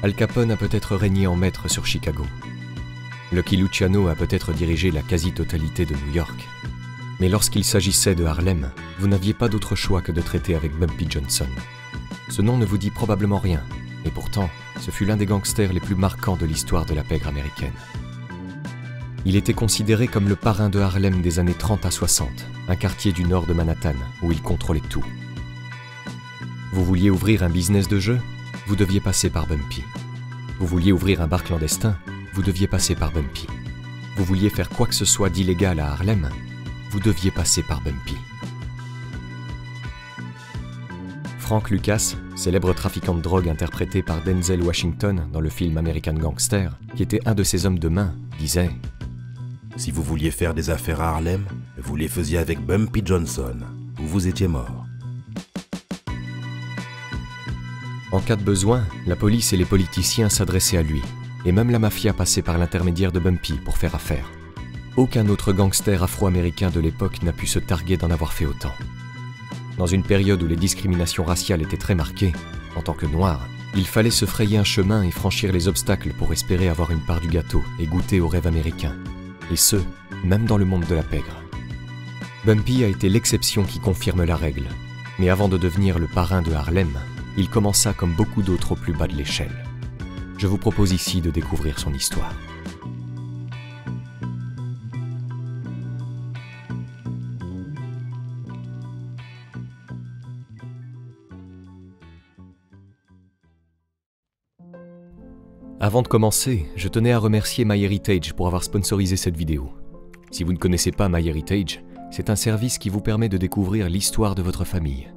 Al Capone a peut-être régné en maître sur Chicago. Lucky Luciano a peut-être dirigé la quasi-totalité de New York. Mais lorsqu'il s'agissait de Harlem, vous n'aviez pas d'autre choix que de traiter avec Bumpy Johnson. Ce nom ne vous dit probablement rien, et pourtant, ce fut l'un des gangsters les plus marquants de l'histoire de la pègre américaine. Il était considéré comme le parrain de Harlem des années 30 à 60, un quartier du nord de Manhattan où il contrôlait tout. Vous vouliez ouvrir un business de jeu? Vous deviez passer par Bumpy. Vous vouliez ouvrir un bar clandestin? Vous deviez passer par Bumpy. Vous vouliez faire quoi que ce soit d'illégal à Harlem? Vous deviez passer par Bumpy. Frank Lucas, célèbre trafiquant de drogue interprété par Denzel Washington dans le film American Gangster, qui était un de ses hommes de main, disait « Si vous vouliez faire des affaires à Harlem, vous les faisiez avec Bumpy Johnson, ou vous étiez mort. » En cas de besoin, la police et les politiciens s'adressaient à lui, et même la mafia passait par l'intermédiaire de Bumpy pour faire affaire. Aucun autre gangster afro-américain de l'époque n'a pu se targuer d'en avoir fait autant. Dans une période où les discriminations raciales étaient très marquées, en tant que noir, il fallait se frayer un chemin et franchir les obstacles pour espérer avoir une part du gâteau et goûter au rêve américain. Et ce, même dans le monde de la pègre. Bumpy a été l'exception qui confirme la règle. Mais avant de devenir le parrain de Harlem, il commença comme beaucoup d'autres au plus bas de l'échelle. Je vous propose ici de découvrir son histoire. Avant de commencer, je tenais à remercier MyHeritage pour avoir sponsorisé cette vidéo. Si vous ne connaissez pas MyHeritage, c'est un service qui vous permet de découvrir l'histoire de votre famille.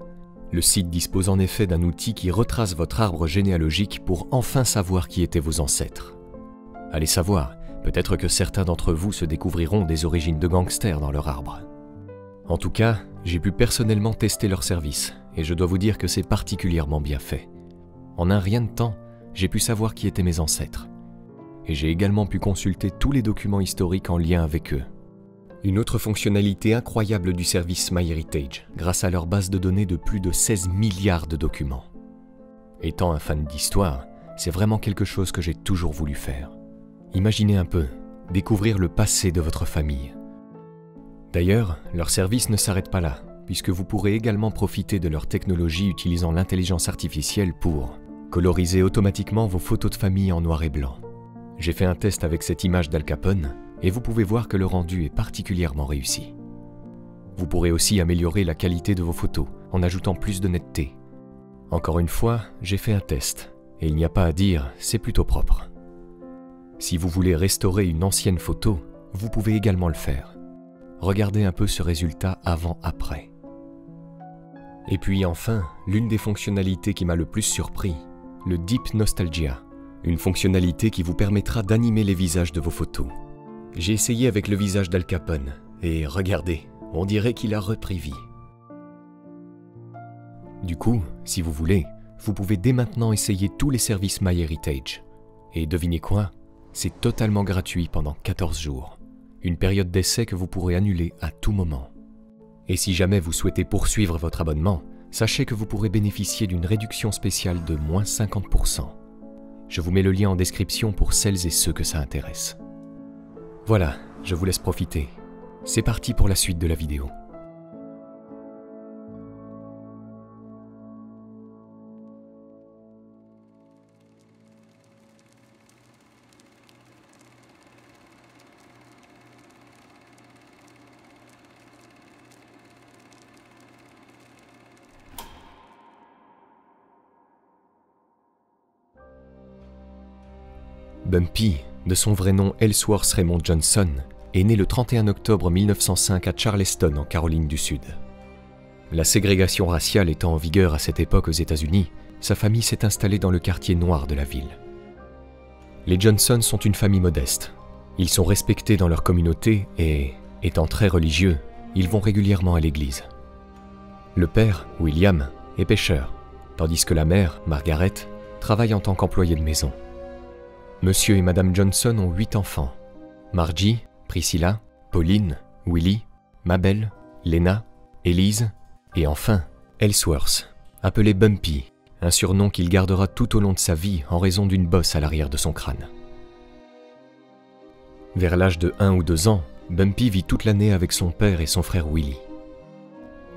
Le site dispose en effet d'un outil qui retrace votre arbre généalogique pour enfin savoir qui étaient vos ancêtres. Allez savoir, peut-être que certains d'entre vous se découvriront des origines de gangsters dans leur arbre. En tout cas, j'ai pu personnellement tester leur service, et je dois vous dire que c'est particulièrement bien fait. En un rien de temps, j'ai pu savoir qui étaient mes ancêtres. Et j'ai également pu consulter tous les documents historiques en lien avec eux. Une autre fonctionnalité incroyable du service MyHeritage, grâce à leur base de données de plus de 16 milliards de documents. Étant un fan d'histoire, c'est vraiment quelque chose que j'ai toujours voulu faire. Imaginez un peu, découvrir le passé de votre famille. D'ailleurs, leur service ne s'arrête pas là, puisque vous pourrez également profiter de leur technologie utilisant l'intelligence artificielle pour coloriser automatiquement vos photos de famille en noir et blanc. J'ai fait un test avec cette image d'Al Capone, et vous pouvez voir que le rendu est particulièrement réussi. Vous pourrez aussi améliorer la qualité de vos photos en ajoutant plus de netteté. Encore une fois, j'ai fait un test, et il n'y a pas à dire, c'est plutôt propre. Si vous voulez restaurer une ancienne photo, vous pouvez également le faire. Regardez un peu ce résultat avant-après. Et puis enfin, l'une des fonctionnalités qui m'a le plus surpris, le Deep Nostalgia, une fonctionnalité qui vous permettra d'animer les visages de vos photos. J'ai essayé avec le visage d'Al Capone, et regardez, on dirait qu'il a repris vie. Du coup, si vous voulez, vous pouvez dès maintenant essayer tous les services MyHeritage. Et devinez quoi? C'est totalement gratuit pendant 14 jours. Une période d'essai que vous pourrez annuler à tout moment. Et si jamais vous souhaitez poursuivre votre abonnement, sachez que vous pourrez bénéficier d'une réduction spéciale de moins 50%. Je vous mets le lien en description pour celles et ceux que ça intéresse. Voilà, je vous laisse profiter. C'est parti pour la suite de la vidéo. Bumpy, de son vrai nom Ellsworth Raymond Johnson, est né le 31 octobre 1905 à Charleston, en Caroline du Sud. La ségrégation raciale étant en vigueur à cette époque aux États-Unis, sa famille s'est installée dans le quartier noir de la ville. Les Johnson sont une famille modeste. Ils sont respectés dans leur communauté et, étant très religieux, ils vont régulièrement à l'église. Le père, William, est pêcheur, tandis que la mère, Margaret, travaille en tant qu'employée de maison. Monsieur et Madame Johnson ont 8 enfants. Margie, Priscilla, Pauline, Willie, Mabel, Lena, Elise et enfin Ellsworth, appelé Bumpy, un surnom qu'il gardera tout au long de sa vie en raison d'une bosse à l'arrière de son crâne. Vers l'âge de 1 ou 2 ans, Bumpy vit toute l'année avec son père et son frère Willie.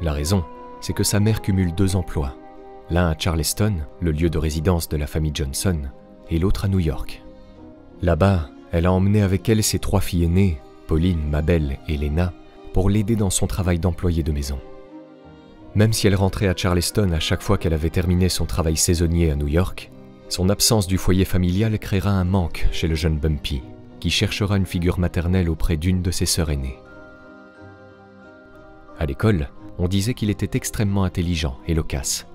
La raison, c'est que sa mère cumule 2 emplois, l'un à Charleston, le lieu de résidence de la famille Johnson, et l'autre à New York. Là-bas, elle a emmené avec elle ses 3 filles aînées, Pauline, Mabel et Lena, pour l'aider dans son travail d'employée de maison. Même si elle rentrait à Charleston à chaque fois qu'elle avait terminé son travail saisonnier à New York, son absence du foyer familial créera un manque chez le jeune Bumpy, qui cherchera une figure maternelle auprès d'une de ses sœurs aînées. À l'école, on disait qu'il était extrêmement intelligent et loquace,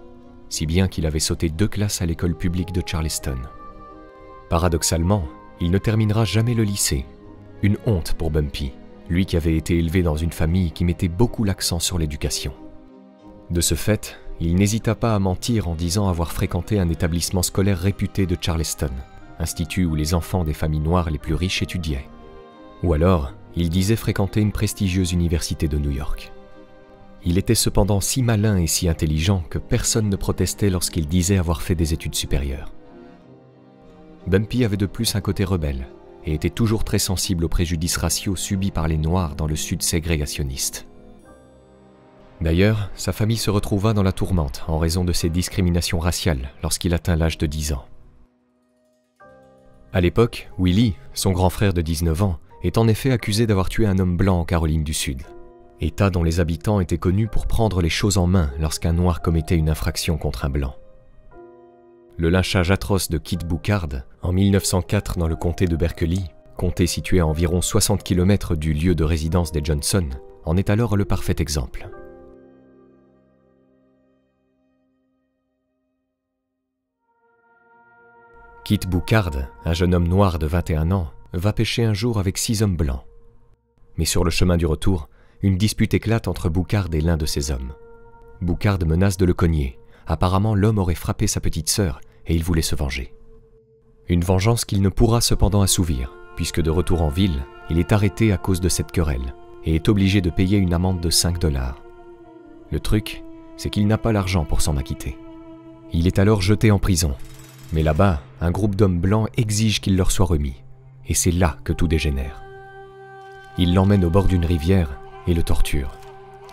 si bien qu'il avait sauté 2 classes à l'école publique de Charleston. Paradoxalement, il ne terminera jamais le lycée, une honte pour Bumpy, lui qui avait été élevé dans une famille qui mettait beaucoup l'accent sur l'éducation. De ce fait, il n'hésita pas à mentir en disant avoir fréquenté un établissement scolaire réputé de Charleston, institut où les enfants des familles noires les plus riches étudiaient. Ou alors, il disait fréquenter une prestigieuse université de New York. Il était cependant si malin et si intelligent que personne ne protestait lorsqu'il disait avoir fait des études supérieures. Bumpy avait de plus un côté rebelle et était toujours très sensible aux préjudices raciaux subis par les Noirs dans le Sud ségrégationniste. D'ailleurs, sa famille se retrouva dans la tourmente en raison de ces discriminations raciales lorsqu'il atteint l'âge de 10 ans. À l'époque, Willie, son grand frère de 19 ans, est en effet accusé d'avoir tué un homme blanc en Caroline du Sud, État dont les habitants étaient connus pour prendre les choses en main lorsqu'un noir commettait une infraction contre un blanc. Le lynchage atroce de Kit Boucard, en 1904 dans le comté de Berkeley, comté situé à environ 60 km du lieu de résidence des Johnson, en est alors le parfait exemple. Kit Boucard, un jeune homme noir de 21 ans, va pêcher un jour avec 6 hommes blancs. Mais sur le chemin du retour, une dispute éclate entre Boucard et l'un de ces hommes. Boucard menace de le cogner. Apparemment, l'homme aurait frappé sa petite sœur et il voulait se venger. Une vengeance qu'il ne pourra cependant assouvir, puisque de retour en ville, il est arrêté à cause de cette querelle et est obligé de payer une amende de 5 $. Le truc, c'est qu'il n'a pas l'argent pour s'en acquitter. Il est alors jeté en prison. Mais là-bas, un groupe d'hommes blancs exige qu'il leur soit remis. Et c'est là que tout dégénère. Ils l'emmènent au bord d'une rivière et le torturent.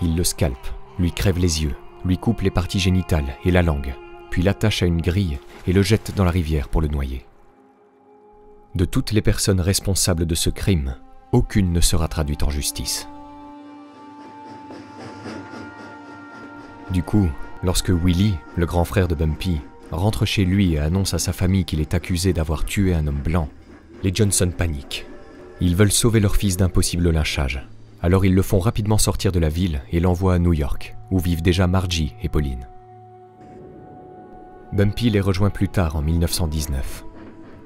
Ils le scalpent, lui crèvent les yeux, lui coupent les parties génitales et la langue, puis l'attachent à une grille et le jettent dans la rivière pour le noyer. De toutes les personnes responsables de ce crime, aucune ne sera traduite en justice. Du coup, lorsque Willie, le grand frère de Bumpy, rentre chez lui et annonce à sa famille qu'il est accusé d'avoir tué un homme blanc, les Johnson paniquent. Ils veulent sauver leur fils d'un possible lynchage. Alors ils le font rapidement sortir de la ville et l'envoient à New York, où vivent déjà Margie et Pauline. Bumpy les rejoint plus tard en 1919.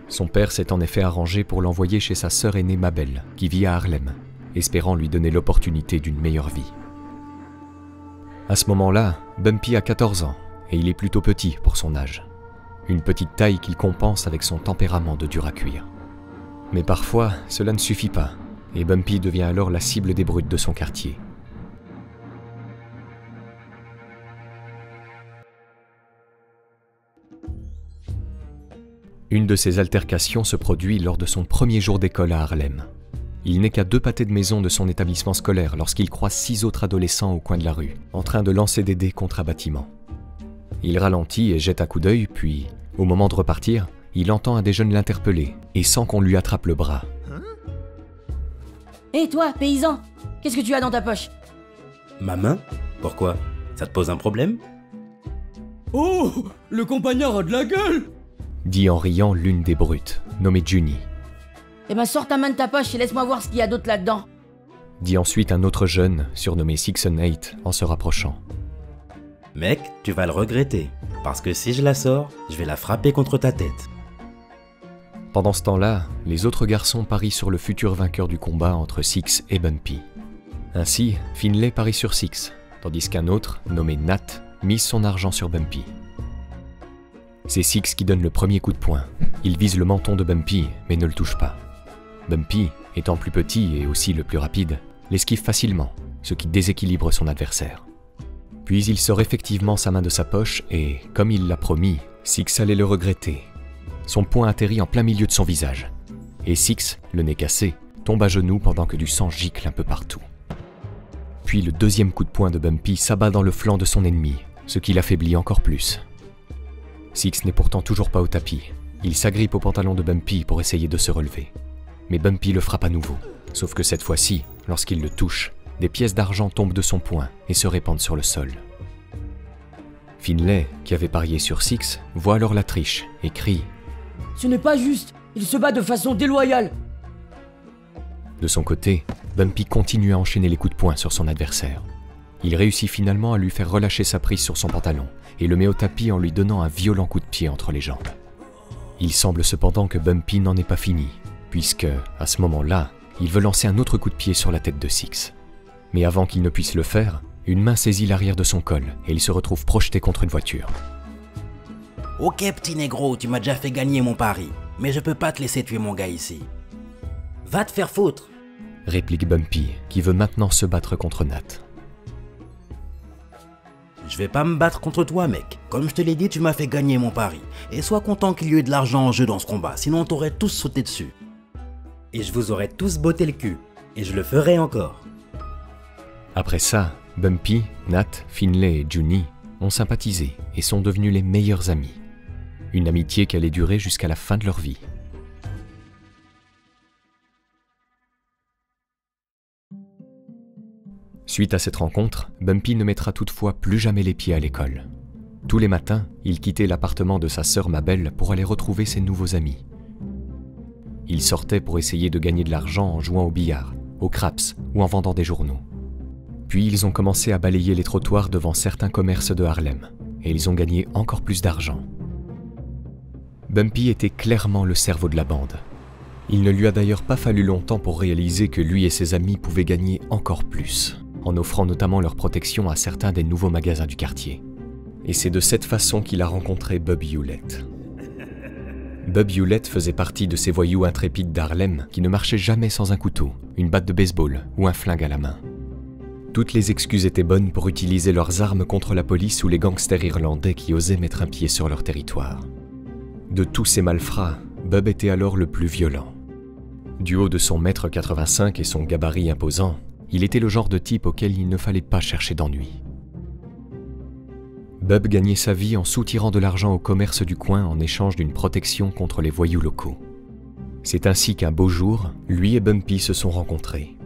Son père s'est en effet arrangé pour l'envoyer chez sa sœur aînée Mabel, qui vit à Harlem, espérant lui donner l'opportunité d'une meilleure vie. À ce moment-là, Bumpy a 14 ans, et il est plutôt petit pour son âge. Une petite taille qu'il compense avec son tempérament de dur à cuire. Mais parfois, cela ne suffit pas, et Bumpy devient alors la cible des brutes de son quartier. Une de ces altercations se produit lors de son premier jour d'école à Harlem. Il n'est qu'à 2 pâtés de maison de son établissement scolaire lorsqu'il croise 6 autres adolescents au coin de la rue, en train de lancer des dés contre un bâtiment. Il ralentit et jette un coup d'œil, puis, au moment de repartir, il entend un des jeunes l'interpeller, et sent qu'on lui attrape le bras. Hé toi, paysan, qu'est-ce que tu as dans ta poche? Ma main? Pourquoi? Ça te pose un problème? Oh, le compagnard a de la gueule! Dit en riant l'une des brutes, nommée Junie. Eh ben sors ta main de ta poche et laisse-moi voir ce qu'il y a d'autre là-dedans. Dit ensuite un autre jeune, surnommé 6-8, en se rapprochant. Mec, tu vas le regretter, parce que si je la sors, je vais la frapper contre ta tête. Pendant ce temps-là, les autres garçons parient sur le futur vainqueur du combat entre Six et Bumpy. Ainsi, Finlay parie sur Six, tandis qu'un autre, nommé Nat, mise son argent sur Bumpy. C'est Six qui donne le premier coup de poing. Il vise le menton de Bumpy, mais ne le touche pas. Bumpy, étant plus petit et aussi le plus rapide, l'esquive facilement, ce qui déséquilibre son adversaire. Puis il sort effectivement sa main de sa poche et, comme il l'a promis, Six allait le regretter. Son poing atterrit en plein milieu de son visage. Et Six, le nez cassé, tombe à genoux pendant que du sang gicle un peu partout. Puis le deuxième coup de poing de Bumpy s'abat dans le flanc de son ennemi, ce qui l'affaiblit encore plus. Six n'est pourtant toujours pas au tapis. Il s'agrippe au pantalon de Bumpy pour essayer de se relever. Mais Bumpy le frappe à nouveau, sauf que cette fois-ci, lorsqu'il le touche, des pièces d'argent tombent de son poing et se répandent sur le sol. Finlay, qui avait parié sur Six, voit alors la triche et crie « Ce n'est pas juste, il se bat de façon déloyale !» De son côté, Bumpy continue à enchaîner les coups de poing sur son adversaire. Il réussit finalement à lui faire relâcher sa prise sur son pantalon et le met au tapis en lui donnant un violent coup de pied entre les jambes. Il semble cependant que Bumpy n'en est pas fini, puisque, à ce moment-là, il veut lancer un autre coup de pied sur la tête de Six. Mais avant qu'il ne puisse le faire, une main saisit l'arrière de son col et il se retrouve projeté contre une voiture. « Ok petit négro, tu m'as déjà fait gagner mon pari, mais je peux pas te laisser tuer mon gars ici. Va te faire foutre !» réplique Bumpy, qui veut maintenant se battre contre Nat. « Je vais pas me battre contre toi mec, comme je te l'ai dit tu m'as fait gagner mon pari, et sois content qu'il y ait de l'argent en jeu dans ce combat, sinon on t'aurait tous sauté dessus. Et je vous aurais tous botté le cul, et je le ferai encore. » Après ça, Bumpy, Nat, Finlay et Juni ont sympathisé et sont devenus les meilleurs amis. Une amitié qui allait durer jusqu'à la fin de leur vie. Suite à cette rencontre, Bumpy ne mettra toutefois plus jamais les pieds à l'école. Tous les matins, il quittait l'appartement de sa sœur Mabel pour aller retrouver ses nouveaux amis. Il sortait pour essayer de gagner de l'argent en jouant au billard, au craps ou en vendant des journaux. Puis ils ont commencé à balayer les trottoirs devant certains commerces de Harlem, et ils ont gagné encore plus d'argent. Bumpy était clairement le cerveau de la bande. Il ne lui a d'ailleurs pas fallu longtemps pour réaliser que lui et ses amis pouvaient gagner encore plus, en offrant notamment leur protection à certains des nouveaux magasins du quartier. Et c'est de cette façon qu'il a rencontré Bub Hewlett. Bub Hewlett faisait partie de ces voyous intrépides d'Harlem qui ne marchaient jamais sans un couteau, une batte de baseball ou un flingue à la main. Toutes les excuses étaient bonnes pour utiliser leurs armes contre la police ou les gangsters irlandais qui osaient mettre un pied sur leur territoire. De tous ces malfrats, Bub était alors le plus violent. Du haut de son 1,85 m et son gabarit imposant, il était le genre de type auquel il ne fallait pas chercher d'ennui. Bub gagnait sa vie en soutirant de l'argent au commerce du coin en échange d'une protection contre les voyous locaux. C'est ainsi qu'un beau jour, lui et Bumpy se sont rencontrés.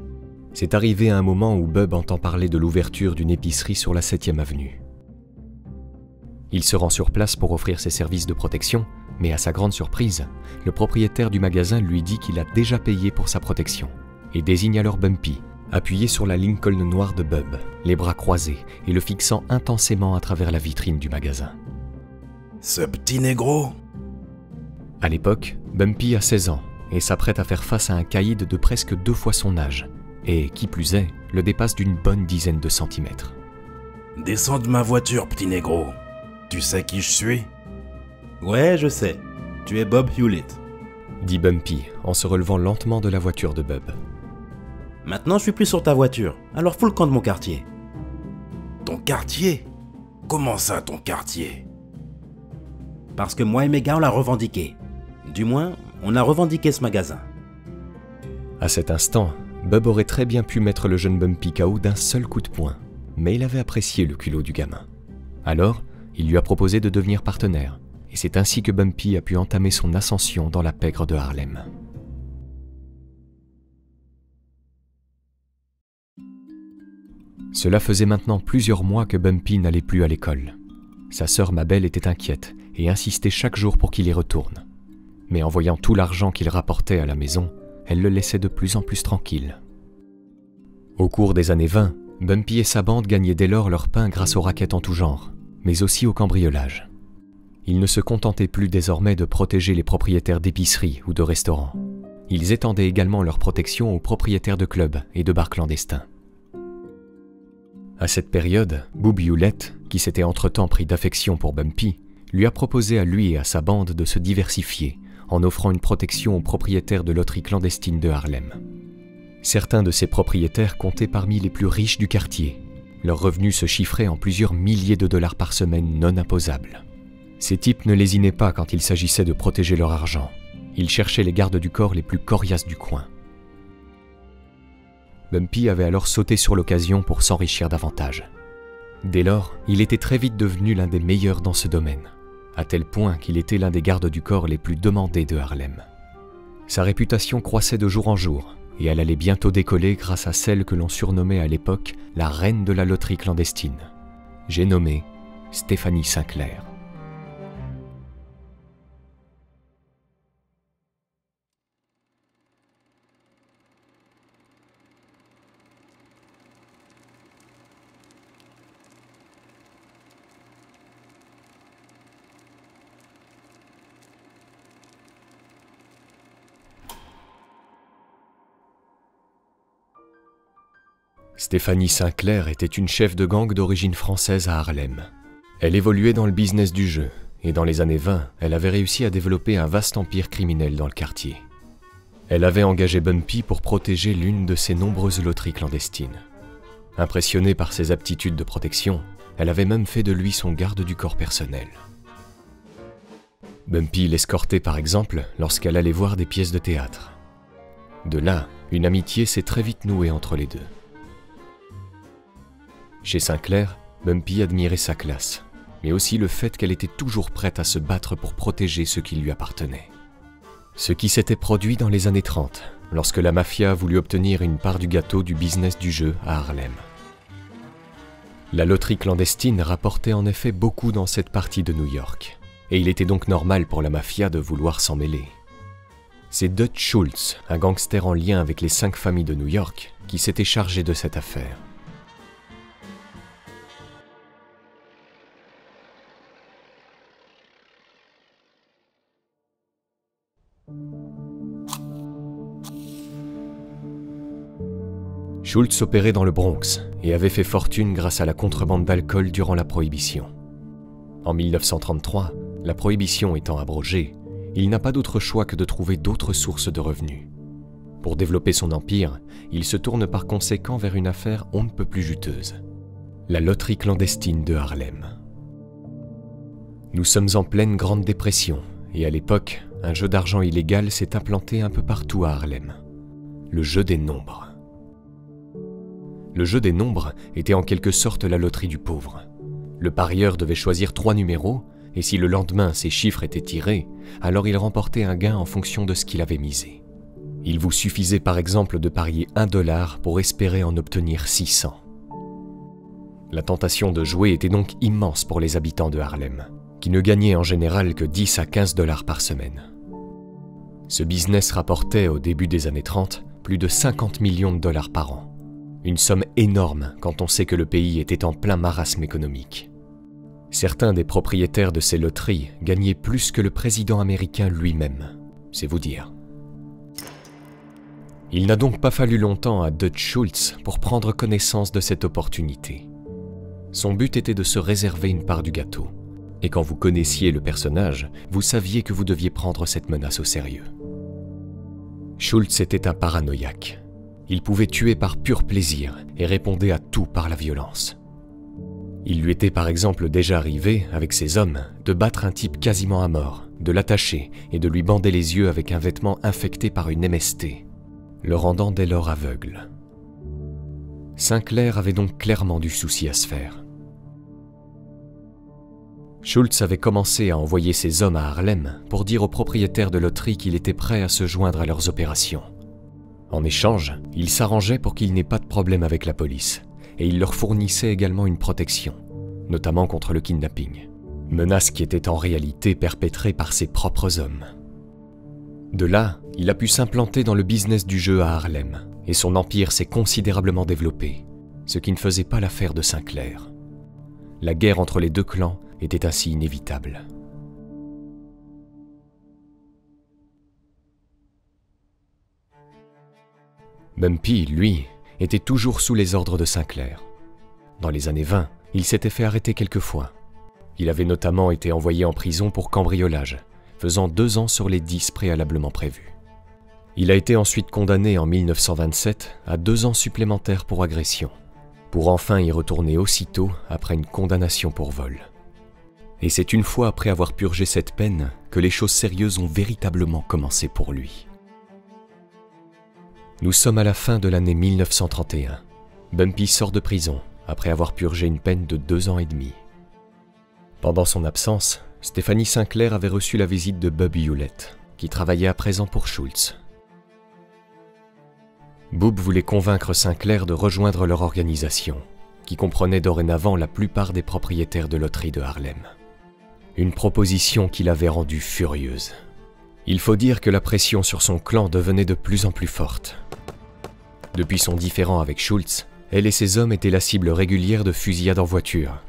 C'est arrivé à un moment où Bub entend parler de l'ouverture d'une épicerie sur la 7e avenue. Il se rend sur place pour offrir ses services de protection, mais à sa grande surprise, le propriétaire du magasin lui dit qu'il a déjà payé pour sa protection et désigne alors Bumpy, appuyé sur la Lincoln noire de Bub, les bras croisés et le fixant intensément à travers la vitrine du magasin. « Ce petit négro !» À l'époque, Bumpy a 16 ans et s'apprête à faire face à un caïd de presque 2 fois son âge, et, qui plus est, le dépasse d'une bonne dizaine de centimètres. « Descends de ma voiture, petit négro. Tu sais qui je suis ?»« Ouais, je sais. Tu es Bob Hewlett. » dit Bumpy en se relevant lentement de la voiture de Bub. « Maintenant, je suis plus sur ta voiture, alors fous le camp de mon quartier. »« Ton quartier ? Comment ça, ton quartier ?»« Parce que moi et mes gars, on l'a revendiqué. Du moins, on a revendiqué ce magasin. » À cet instant, Bub aurait très bien pu mettre le jeune Bumpy KO d'un seul coup de poing, mais il avait apprécié le culot du gamin. Alors, il lui a proposé de devenir partenaire, et c'est ainsi que Bumpy a pu entamer son ascension dans la pègre de Harlem. Cela faisait maintenant plusieurs mois que Bumpy n'allait plus à l'école. Sa sœur Mabel était inquiète et insistait chaque jour pour qu'il y retourne. Mais en voyant tout l'argent qu'il rapportait à la maison, elle le laissait de plus en plus tranquille. Au cours des années 20, Bumpy et sa bande gagnaient dès lors leur pain grâce aux raquettes en tout genre, mais aussi au cambriolage. Ils ne se contentaient plus désormais de protéger les propriétaires d'épiceries ou de restaurants. Ils étendaient également leur protection aux propriétaires de clubs et de bars clandestins. À cette période, Bub Hewlett, qui s'était entre-temps pris d'affection pour Bumpy, lui a proposé à lui et à sa bande de se diversifier en offrant une protection aux propriétaires de loteries clandestines de Harlem. Certains de ces propriétaires comptaient parmi les plus riches du quartier, leurs revenus se chiffraient en plusieurs milliers de dollars par semaine non imposables. Ces types ne lésinaient pas quand il s'agissait de protéger leur argent. Ils cherchaient les gardes du corps les plus coriaces du coin. Bumpy avait alors sauté sur l'occasion pour s'enrichir davantage. Dès lors, il était très vite devenu l'un des meilleurs dans ce domaine, à tel point qu'il était l'un des gardes du corps les plus demandés de Harlem. Sa réputation croissait de jour en jour, et elle allait bientôt décoller grâce à celle que l'on surnommait à l'époque la reine de la loterie clandestine. J'ai nommé Stephanie Sinclair. Stephanie Sinclair était une chef de gang d'origine française à Harlem. Elle évoluait dans le business du jeu, et dans les années 20, elle avait réussi à développer un vaste empire criminel dans le quartier. Elle avait engagé Bumpy pour protéger l'une de ses nombreuses loteries clandestines. Impressionnée par ses aptitudes de protection, elle avait même fait de lui son garde du corps personnel. Bumpy l'escortait par exemple lorsqu'elle allait voir des pièces de théâtre. De là, une amitié s'est très vite nouée entre les deux. Chez Sinclair, Bumpy admirait sa classe, mais aussi le fait qu'elle était toujours prête à se battre pour protéger ce qui lui appartenait. Ce qui s'était produit dans les années 30, lorsque la mafia a voulu obtenir une part du gâteau du business du jeu à Harlem. La loterie clandestine rapportait en effet beaucoup dans cette partie de New York, et il était donc normal pour la mafia de vouloir s'en mêler. C'est Dutch Schultz, un gangster en lien avec les 5 familles de New York, qui s'était chargé de cette affaire. Schultz opérait dans le Bronx et avait fait fortune grâce à la contrebande d'alcool durant la Prohibition. En 1933, la Prohibition étant abrogée, il n'a pas d'autre choix que de trouver d'autres sources de revenus. Pour développer son empire, il se tourne par conséquent vers une affaire on ne peut plus juteuse, la loterie clandestine de Harlem. Nous sommes en pleine Grande Dépression et à l'époque, un jeu d'argent illégal s'est implanté un peu partout à Harlem, le jeu des nombres. Le jeu des nombres était en quelque sorte la loterie du pauvre. Le parieur devait choisir 3 numéros, et si le lendemain ces chiffres étaient tirés, alors il remportait un gain en fonction de ce qu'il avait misé. Il vous suffisait par exemple de parier $1 pour espérer en obtenir 600. La tentation de jouer était donc immense pour les habitants de Harlem, qui ne gagnaient en général que 10 à 15 $ par semaine. Ce business rapportait au début des années 30 plus de 50 millions de dollars par an. Une somme énorme quand on sait que le pays était en plein marasme économique. Certains des propriétaires de ces loteries gagnaient plus que le président américain lui-même, c'est vous dire. Il n'a donc pas fallu longtemps à Dutch Schultz pour prendre connaissance de cette opportunité. Son but était de se réserver une part du gâteau, et quand vous connaissiez le personnage, vous saviez que vous deviez prendre cette menace au sérieux. Schultz était un paranoïaque. Il pouvait tuer par pur plaisir et répondait à tout par la violence. Il lui était par exemple déjà arrivé, avec ses hommes, de battre un type quasiment à mort, de l'attacher et de lui bander les yeux avec un vêtement infecté par une MST, le rendant dès lors aveugle. Sinclair avait donc clairement du souci à se faire. Schultz avait commencé à envoyer ses hommes à Harlem pour dire aux propriétaires de loterie qu'il était prêt à se joindre à leurs opérations. En échange, il s'arrangeait pour qu'il n'ait pas de problème avec la police, et il leur fournissait également une protection, notamment contre le kidnapping, menace qui était en réalité perpétrée par ses propres hommes. De là, il a pu s'implanter dans le business du jeu à Harlem, et son empire s'est considérablement développé, ce qui ne faisait pas l'affaire de Sinclair. La guerre entre les 2 clans était ainsi inévitable. Bumpy, lui, était toujours sous les ordres de Sinclair. Dans les années 20, il s'était fait arrêter quelques fois. Il avait notamment été envoyé en prison pour cambriolage, faisant 2 ans sur les 10 préalablement prévus. Il a été ensuite condamné en 1927 à 2 ans supplémentaires pour agression. pour enfin y retourner aussitôt après une condamnation pour vol. Et c'est une fois après avoir purgé cette peine que les choses sérieuses ont véritablement commencé pour lui. Nous sommes à la fin de l'année 1931. Bumpy sort de prison après avoir purgé une peine de 2 ans et demi. Pendant son absence, Stephanie Sinclair avait reçu la visite de Bub Hewlett, qui travaillait à présent pour Schultz. Bub voulait convaincre Sinclair de rejoindre leur organisation, qui comprenait dorénavant la plupart des propriétaires de loteries de Harlem. Une proposition qui l'avait rendue furieuse. Il faut dire que la pression sur son clan devenait de plus en plus forte. Depuis son différend avec Schultz, elle et ses hommes étaient la cible régulière de fusillades en voiture.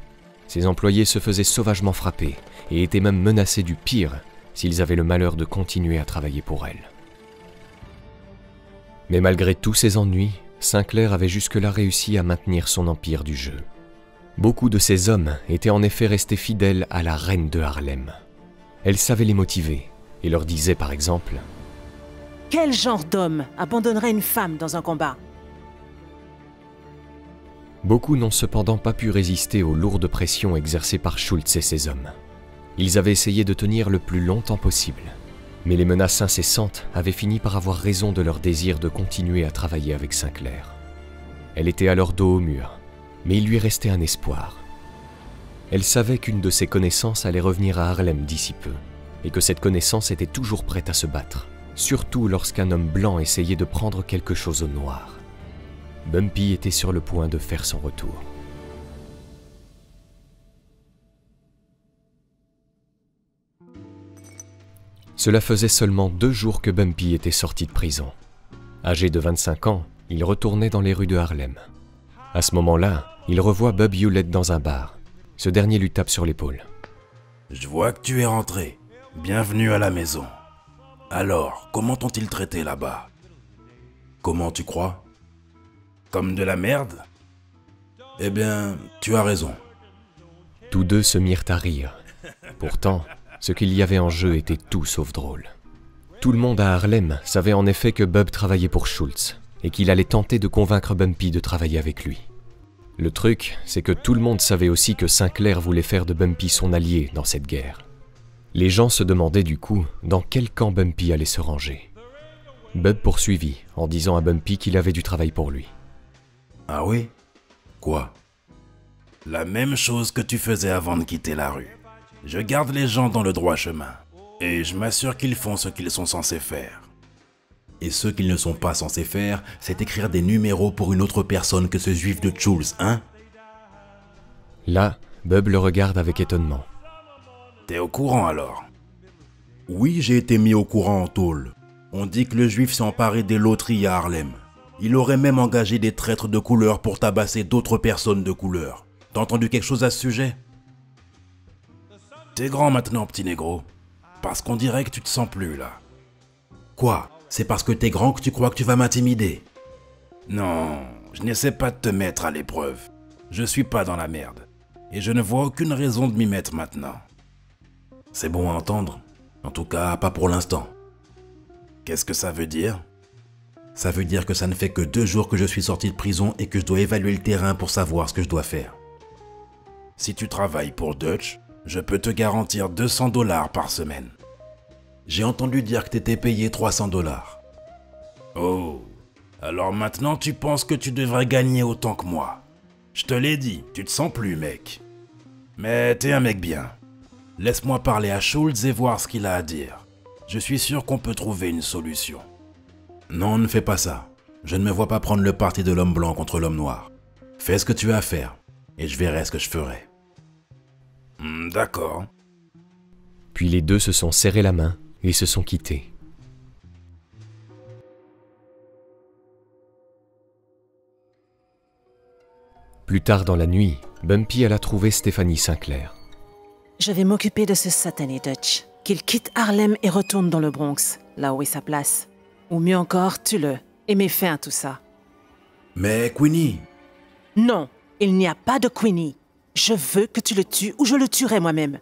Ses employés se faisaient sauvagement frapper et étaient même menacés du pire s'ils avaient le malheur de continuer à travailler pour elle. Mais malgré tous ces ennuis, Sinclair avait jusque-là réussi à maintenir son empire du jeu. Beaucoup de ces hommes étaient en effet restés fidèles à la reine de Harlem. Elle savait les motiver et leur disait par exemple « Quel genre d'homme abandonnerait une femme dans un combat ?» Beaucoup n'ont cependant pas pu résister aux lourdes pressions exercées par Schultz et ses hommes. Ils avaient essayé de tenir le plus longtemps possible, mais les menaces incessantes avaient fini par avoir raison de leur désir de continuer à travailler avec Sinclair. Elle était alors dos au mur, mais il lui restait un espoir. Elle savait qu'une de ses connaissances allait revenir à Harlem d'ici peu, et que cette connaissance était toujours prête à se battre, surtout lorsqu'un homme blanc essayait de prendre quelque chose au noir. Bumpy était sur le point de faire son retour. Cela faisait seulement 2 jours que Bumpy était sorti de prison. Âgé de 25 ans, il retournait dans les rues de Harlem. À ce moment-là, il revoit Bub Hewlett dans un bar. Ce dernier lui tape sur l'épaule. « Je vois que tu es rentré. Bienvenue à la maison. Alors, comment t'ont-ils traité là-bas? Comment tu crois? Comme de la merde? Eh bien, tu as raison. » Tous deux se mirent à rire. Pourtant, ce qu'il y avait en jeu était tout sauf drôle. Tout le monde à Harlem savait en effet que Bub travaillait pour Schultz et qu'il allait tenter de convaincre Bumpy de travailler avec lui. Le truc, c'est que tout le monde savait aussi que Sinclair voulait faire de Bumpy son allié dans cette guerre. Les gens se demandaient du coup dans quel camp Bumpy allait se ranger. Bub poursuivit en disant à Bumpy qu'il avait du travail pour lui. « Ah oui? Quoi? La même chose que tu faisais avant de quitter la rue. Je garde les gens dans le droit chemin et je m'assure qu'ils font ce qu'ils sont censés faire. Et ce qu'ils ne sont pas censés faire, c'est écrire des numéros pour une autre personne que ce juif de Schultz, hein? » Là, Bub le regarde avec étonnement. « T'es au courant alors? » « Oui, j'ai été mis au courant en tôle. On dit que le juif s'est emparé des loteries à Harlem. Il aurait même engagé des traîtres de couleur pour tabasser d'autres personnes de couleur. T'as entendu quelque chose à ce sujet? T'es grand maintenant, petit négro. Parce qu'on dirait que tu te sens plus là. Quoi? C'est parce que t'es grand que tu crois que tu vas m'intimider? Non, je n'essaie pas de te mettre à l'épreuve. Je suis pas dans la merde. Et je ne vois aucune raison de m'y mettre maintenant. C'est bon à entendre. En tout cas, pas pour l'instant. Qu'est-ce que ça veut dire? Ça veut dire que ça ne fait que 2 jours que je suis sorti de prison et que je dois évaluer le terrain pour savoir ce que je dois faire. Si tu travailles pour Dutch, je peux te garantir 200 $ par semaine. J'ai entendu dire que t'étais payé 300 $. Oh, alors maintenant tu penses que tu devrais gagner autant que moi. Je te l'ai dit, tu te sens plus, mec. Mais t'es un mec bien. Laisse-moi parler à Schultz et voir ce qu'il a à dire. Je suis sûr qu'on peut trouver une solution. Non, ne fais pas ça. Je ne me vois pas prendre le parti de l'homme blanc contre l'homme noir. Fais ce que tu as à faire, et je verrai ce que je ferai. D'accord. Puis les deux se sont serrés la main et se sont quittés. Plus tard dans la nuit, Bumpy alla trouver Stephanie Sinclair. Je vais m'occuper de ce satané Dutch. Qu'il quitte Harlem et retourne dans le Bronx, là où est sa place. Ou mieux encore, tue-le et mets fin à tout ça. Mais Queenie... Non, il n'y a pas de Queenie. Je veux que tu le tues ou je le tuerai moi-même.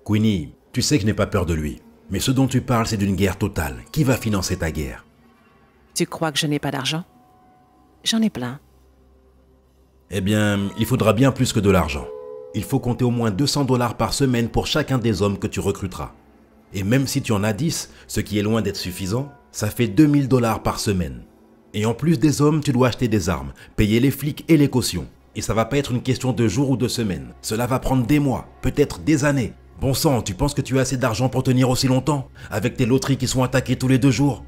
Queenie, tu sais que je n'ai pas peur de lui. Mais ce dont tu parles, c'est d'une guerre totale. Qui va financer ta guerre? Tu crois que je n'ai pas d'argent? J'en ai plein. Eh bien, il faudra bien plus que de l'argent. Il faut compter au moins 200 $ par semaine pour chacun des hommes que tu recruteras. Et même si tu en as 10, ce qui est loin d'être suffisant, ça fait 2000 $ par semaine. Et en plus des hommes, tu dois acheter des armes, payer les flics et les cautions. Et ça va pas être une question de jours ou de semaines. Cela va prendre des mois, peut-être des années. Bon sang, tu penses que tu as assez d'argent pour tenir aussi longtemps, avec tes loteries qui sont attaquées tous les 2 jours?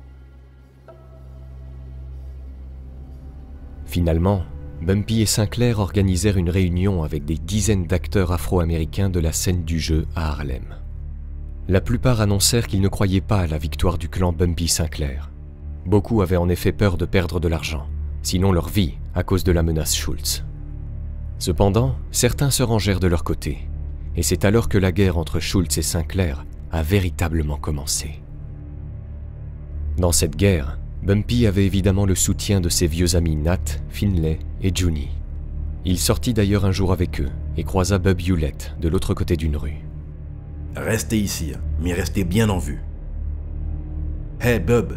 Finalement, Bumpy et Sinclair organisèrent une réunion avec des dizaines d'acteurs afro-américains de la scène du jeu à Harlem. La plupart annoncèrent qu'ils ne croyaient pas à la victoire du clan Bumpy Sinclair. Beaucoup avaient en effet peur de perdre de l'argent, sinon leur vie, à cause de la menace Schultz. Cependant, certains se rangèrent de leur côté, et c'est alors que la guerre entre Schultz et Sinclair a véritablement commencé. Dans cette guerre, Bumpy avait évidemment le soutien de ses vieux amis Nat, Finlay et Juni. Il sortit d'ailleurs un jour avec eux et croisa Bub Hewlett de l'autre côté d'une rue. « Restez ici, mais restez bien en vue. »« Hey Bub !»«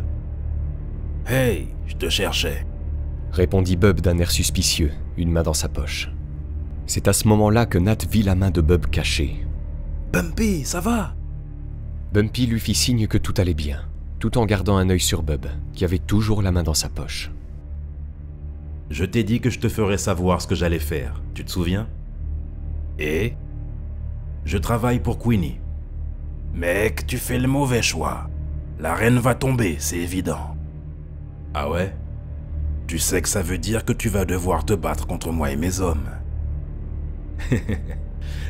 Hey, je te cherchais. » répondit Bub d'un air suspicieux, une main dans sa poche. C'est à ce moment-là que Nat vit la main de Bub cachée. « Bumpy, ça va ?» Bumpy lui fit signe que tout allait bien, tout en gardant un œil sur Bub, qui avait toujours la main dans sa poche. « Je t'ai dit que je te ferais savoir ce que j'allais faire, tu te souviens? Et je travaille pour Queenie. »« Mec, tu fais le mauvais choix. La reine va tomber, c'est évident. »« Ah ouais? Tu sais que ça veut dire que tu vas devoir te battre contre moi et mes hommes. »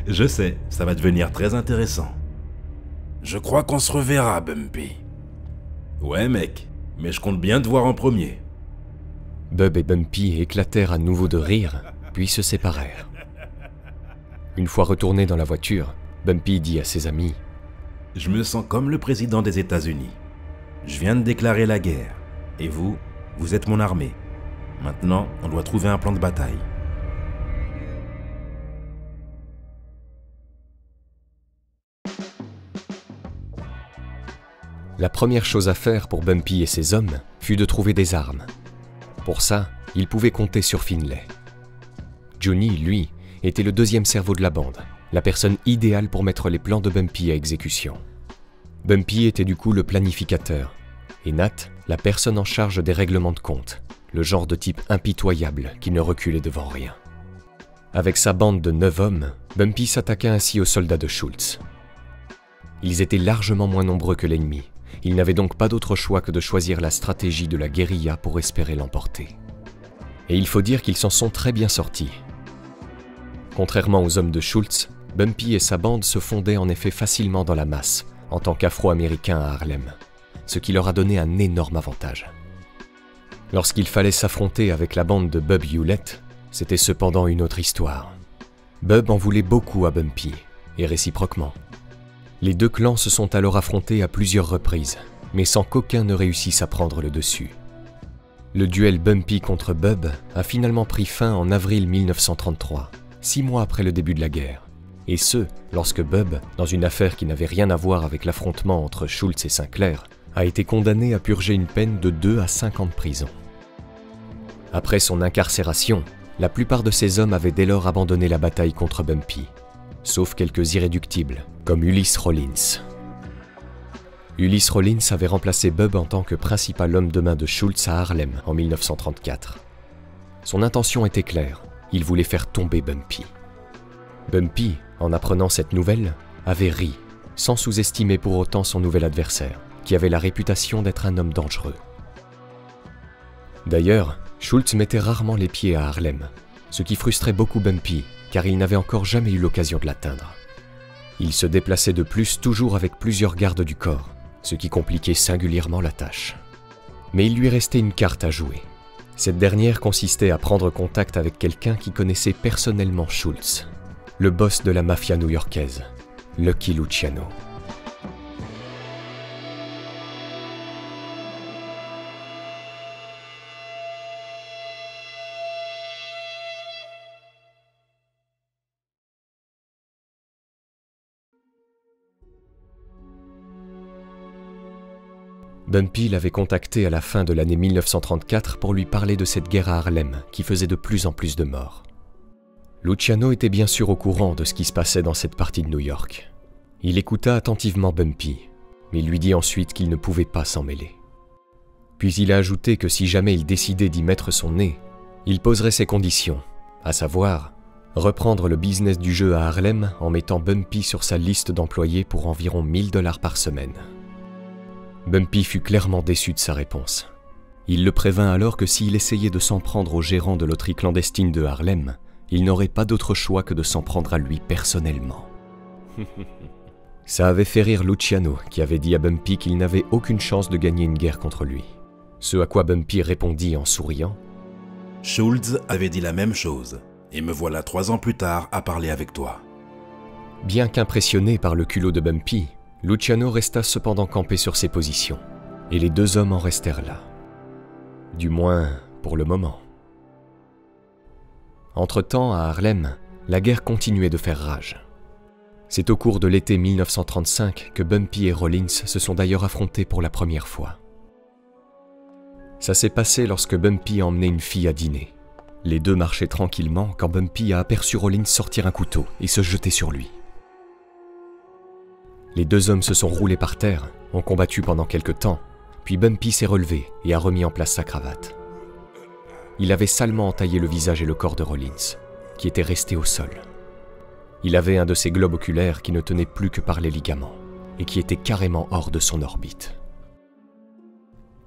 Je sais, ça va devenir très intéressant. Je crois qu'on se reverra, Bumpy. Ouais, mec, mais je compte bien te voir en premier. Bub et Bumpy éclatèrent à nouveau de rire, puis se séparèrent. Une fois retourné dans la voiture, Bumpy dit à ses amis « Je me sens comme le président des États-Unis. Je viens de déclarer la guerre. Et vous, vous êtes mon armée. Maintenant, on doit trouver un plan de bataille. » La première chose à faire pour Bumpy et ses hommes fut de trouver des armes. Pour ça, ils pouvaient compter sur Finlay. Johnny, lui, était le deuxième cerveau de la bande, la personne idéale pour mettre les plans de Bumpy à exécution. Bumpy était du coup le planificateur, et Nat, la personne en charge des règlements de compte, le genre de type impitoyable qui ne reculait devant rien. Avec sa bande de 9 hommes, Bumpy s'attaqua ainsi aux soldats de Schultz. Ils étaient largement moins nombreux que l'ennemi. Il n'avait donc pas d'autre choix que de choisir la stratégie de la guérilla pour espérer l'emporter. Et il faut dire qu'ils s'en sont très bien sortis. Contrairement aux hommes de Schultz, Bumpy et sa bande se fondaient en effet facilement dans la masse, en tant qu'Afro-Américains à Harlem, ce qui leur a donné un énorme avantage. Lorsqu'il fallait s'affronter avec la bande de Bub Hewlett, c'était cependant une autre histoire. Bub en voulait beaucoup à Bumpy, et réciproquement. Les deux clans se sont alors affrontés à plusieurs reprises, mais sans qu'aucun ne réussisse à prendre le dessus. Le duel Bumpy contre Bub a finalement pris fin en avril 1933, 6 mois après le début de la guerre. Et ce, lorsque Bub, dans une affaire qui n'avait rien à voir avec l'affrontement entre Schultz et Sinclair, a été condamné à purger une peine de 2 à 5 ans de prison. Après son incarcération, la plupart de ses hommes avaient dès lors abandonné la bataille contre Bumpy, sauf quelques irréductibles, comme Ulysse Rollins. Ulysse Rollins avait remplacé Bub en tant que principal homme de main de Schultz à Harlem en 1934. Son intention était claire, il voulait faire tomber Bumpy. Bumpy, en apprenant cette nouvelle, avait ri, sans sous-estimer pour autant son nouvel adversaire, qui avait la réputation d'être un homme dangereux. D'ailleurs, Schultz mettait rarement les pieds à Harlem, ce qui frustrait beaucoup Bumpy, car il n'avait encore jamais eu l'occasion de l'atteindre. Il se déplaçait de plus toujours avec plusieurs gardes du corps, ce qui compliquait singulièrement la tâche. Mais il lui restait une carte à jouer. Cette dernière consistait à prendre contact avec quelqu'un qui connaissait personnellement Schultz, le boss de la mafia new-yorkaise, Lucky Luciano. Bumpy l'avait contacté à la fin de l'année 1934 pour lui parler de cette guerre à Harlem qui faisait de plus en plus de morts. Luciano était bien sûr au courant de ce qui se passait dans cette partie de New York. Il écouta attentivement Bumpy, mais lui dit ensuite qu'il ne pouvait pas s'en mêler. Puis il a ajouté que si jamais il décidait d'y mettre son nez, il poserait ses conditions, à savoir reprendre le business du jeu à Harlem en mettant Bumpy sur sa liste d'employés pour environ 1000 $ par semaine. Bumpy fut clairement déçu de sa réponse. Il le prévint alors que s'il essayait de s'en prendre au gérant de loterie clandestine de Harlem, il n'aurait pas d'autre choix que de s'en prendre à lui personnellement. Ça avait fait rire Luciano, qui avait dit à Bumpy qu'il n'avait aucune chance de gagner une guerre contre lui. Ce à quoi Bumpy répondit en souriant « Schultz avait dit la même chose, et me voilà 3 ans plus tard à parler avec toi. » Bien qu'impressionné par le culot de Bumpy, Luciano resta cependant campé sur ses positions, et les deux hommes en restèrent là. Du moins, pour le moment. Entre-temps, à Harlem, la guerre continuait de faire rage. C'est au cours de l'été 1935 que Bumpy et Rollins se sont d'ailleurs affrontés pour la première fois. Ça s'est passé lorsque Bumpy emmenait une fille à dîner. Les deux marchaient tranquillement quand Bumpy a aperçu Rollins sortir un couteau et se jeter sur lui. Les deux hommes se sont roulés par terre, ont combattu pendant quelque temps, puis Bumpy s'est relevé et a remis en place sa cravate. Il avait salement entaillé le visage et le corps de Rollins, qui était resté au sol. Il avait un de ses globes oculaires qui ne tenait plus que par les ligaments, et qui était carrément hors de son orbite.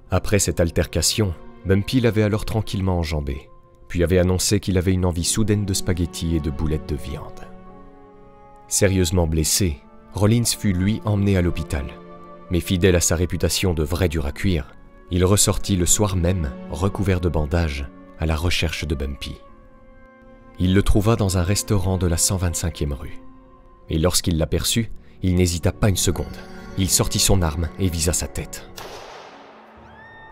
Après cette altercation, Bumpy l'avait alors tranquillement enjambé, puis avait annoncé qu'il avait une envie soudaine de spaghettis et de boulettes de viande. Sérieusement blessé, Rollins fut lui emmené à l'hôpital, mais fidèle à sa réputation de vrai dur à cuire, il ressortit le soir même, recouvert de bandages, à la recherche de Bumpy. Il le trouva dans un restaurant de la 125e rue. Et lorsqu'il l'aperçut, il n'hésita pas une seconde. Il sortit son arme et visa sa tête.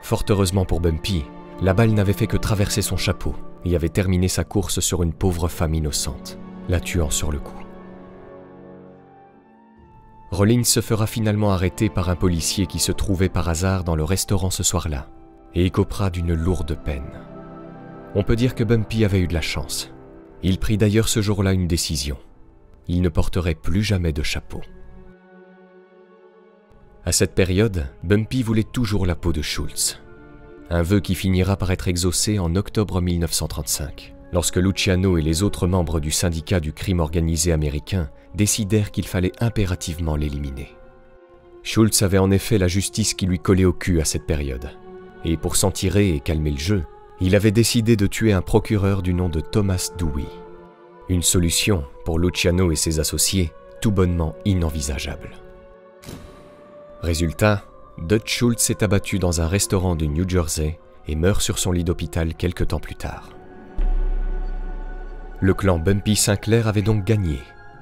Fort heureusement pour Bumpy, la balle n'avait fait que traverser son chapeau et avait terminé sa course sur une pauvre femme innocente, la tuant sur le coup. Rollins se fera finalement arrêter par un policier qui se trouvait par hasard dans le restaurant ce soir-là et écopera d'une lourde peine. On peut dire que Bumpy avait eu de la chance. Il prit d'ailleurs ce jour-là une décision. Il ne porterait plus jamais de chapeau. À cette période, Bumpy voulait toujours la peau de Schultz. Un vœu qui finira par être exaucé en octobre 1935, lorsque Luciano et les autres membres du syndicat du crime organisé américain décidèrent qu'il fallait impérativement l'éliminer. Schultz avait en effet la justice qui lui collait au cul à cette période. Et pour s'en tirer et calmer le jeu, il avait décidé de tuer un procureur du nom de Thomas Dewey. Une solution, pour Luciano et ses associés, tout bonnement inenvisageable. Résultat, Dutch Schultz est abattu dans un restaurant du New Jersey et meurt sur son lit d'hôpital quelque temps plus tard. Le clan Bumpy Sinclair avait donc gagné.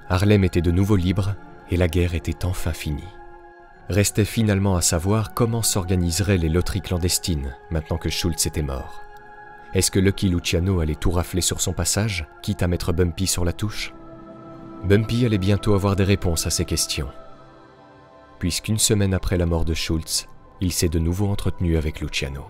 Harlem était de nouveau libre et la guerre était enfin finie. Restait finalement à savoir comment s'organiseraient les loteries clandestines maintenant que Schultz était mort. Est-ce que Lucky Luciano allait tout rafler sur son passage, quitte à mettre Bumpy sur la touche? Bumpy allait bientôt avoir des réponses à ces questions. Puisqu'une semaine après la mort de Schultz, il s'est de nouveau entretenu avec Luciano.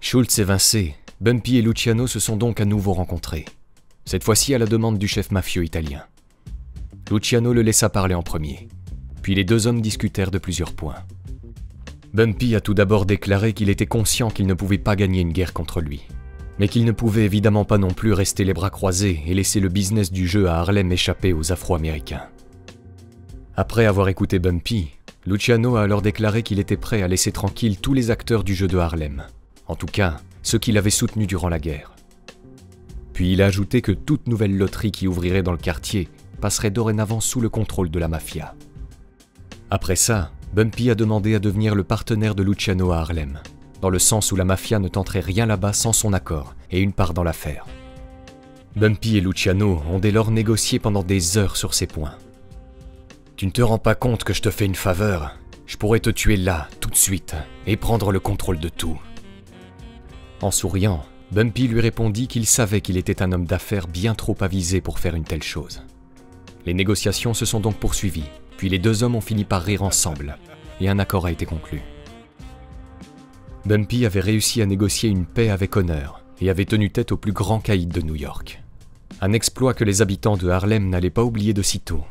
Schultz évincé, Bumpy et Luciano se sont donc à nouveau rencontrés. Cette fois-ci à la demande du chef mafieux italien. Luciano le laissa parler en premier, puis les deux hommes discutèrent de plusieurs points. Bumpy a tout d'abord déclaré qu'il était conscient qu'il ne pouvait pas gagner une guerre contre lui, mais qu'il ne pouvait évidemment pas non plus rester les bras croisés et laisser le business du jeu à Harlem échapper aux Afro-Américains. Après avoir écouté Bumpy, Luciano a alors déclaré qu'il était prêt à laisser tranquille tous les acteurs du jeu de Harlem, en tout cas ceux qui l'avaient soutenu durant la guerre. Puis il a ajouté que toute nouvelle loterie qui ouvrirait dans le quartier passerait dorénavant sous le contrôle de la mafia. Après ça, Bumpy a demandé à devenir le partenaire de Luciano à Harlem, dans le sens où la mafia ne tenterait rien là-bas sans son accord et une part dans l'affaire. Bumpy et Luciano ont dès lors négocié pendant des heures sur ces points. « Tu ne te rends pas compte que je te fais une faveur? Je pourrais te tuer là, tout de suite, et prendre le contrôle de tout. En souriant, Bumpy lui répondit qu'il savait qu'il était un homme d'affaires bien trop avisé pour faire une telle chose. Les négociations se sont donc poursuivies, puis les deux hommes ont fini par rire ensemble, et un accord a été conclu. Bumpy avait réussi à négocier une paix avec honneur, et avait tenu tête au plus grand caïd de New York. Un exploit que les habitants de Harlem n'allaient pas oublier de sitôt.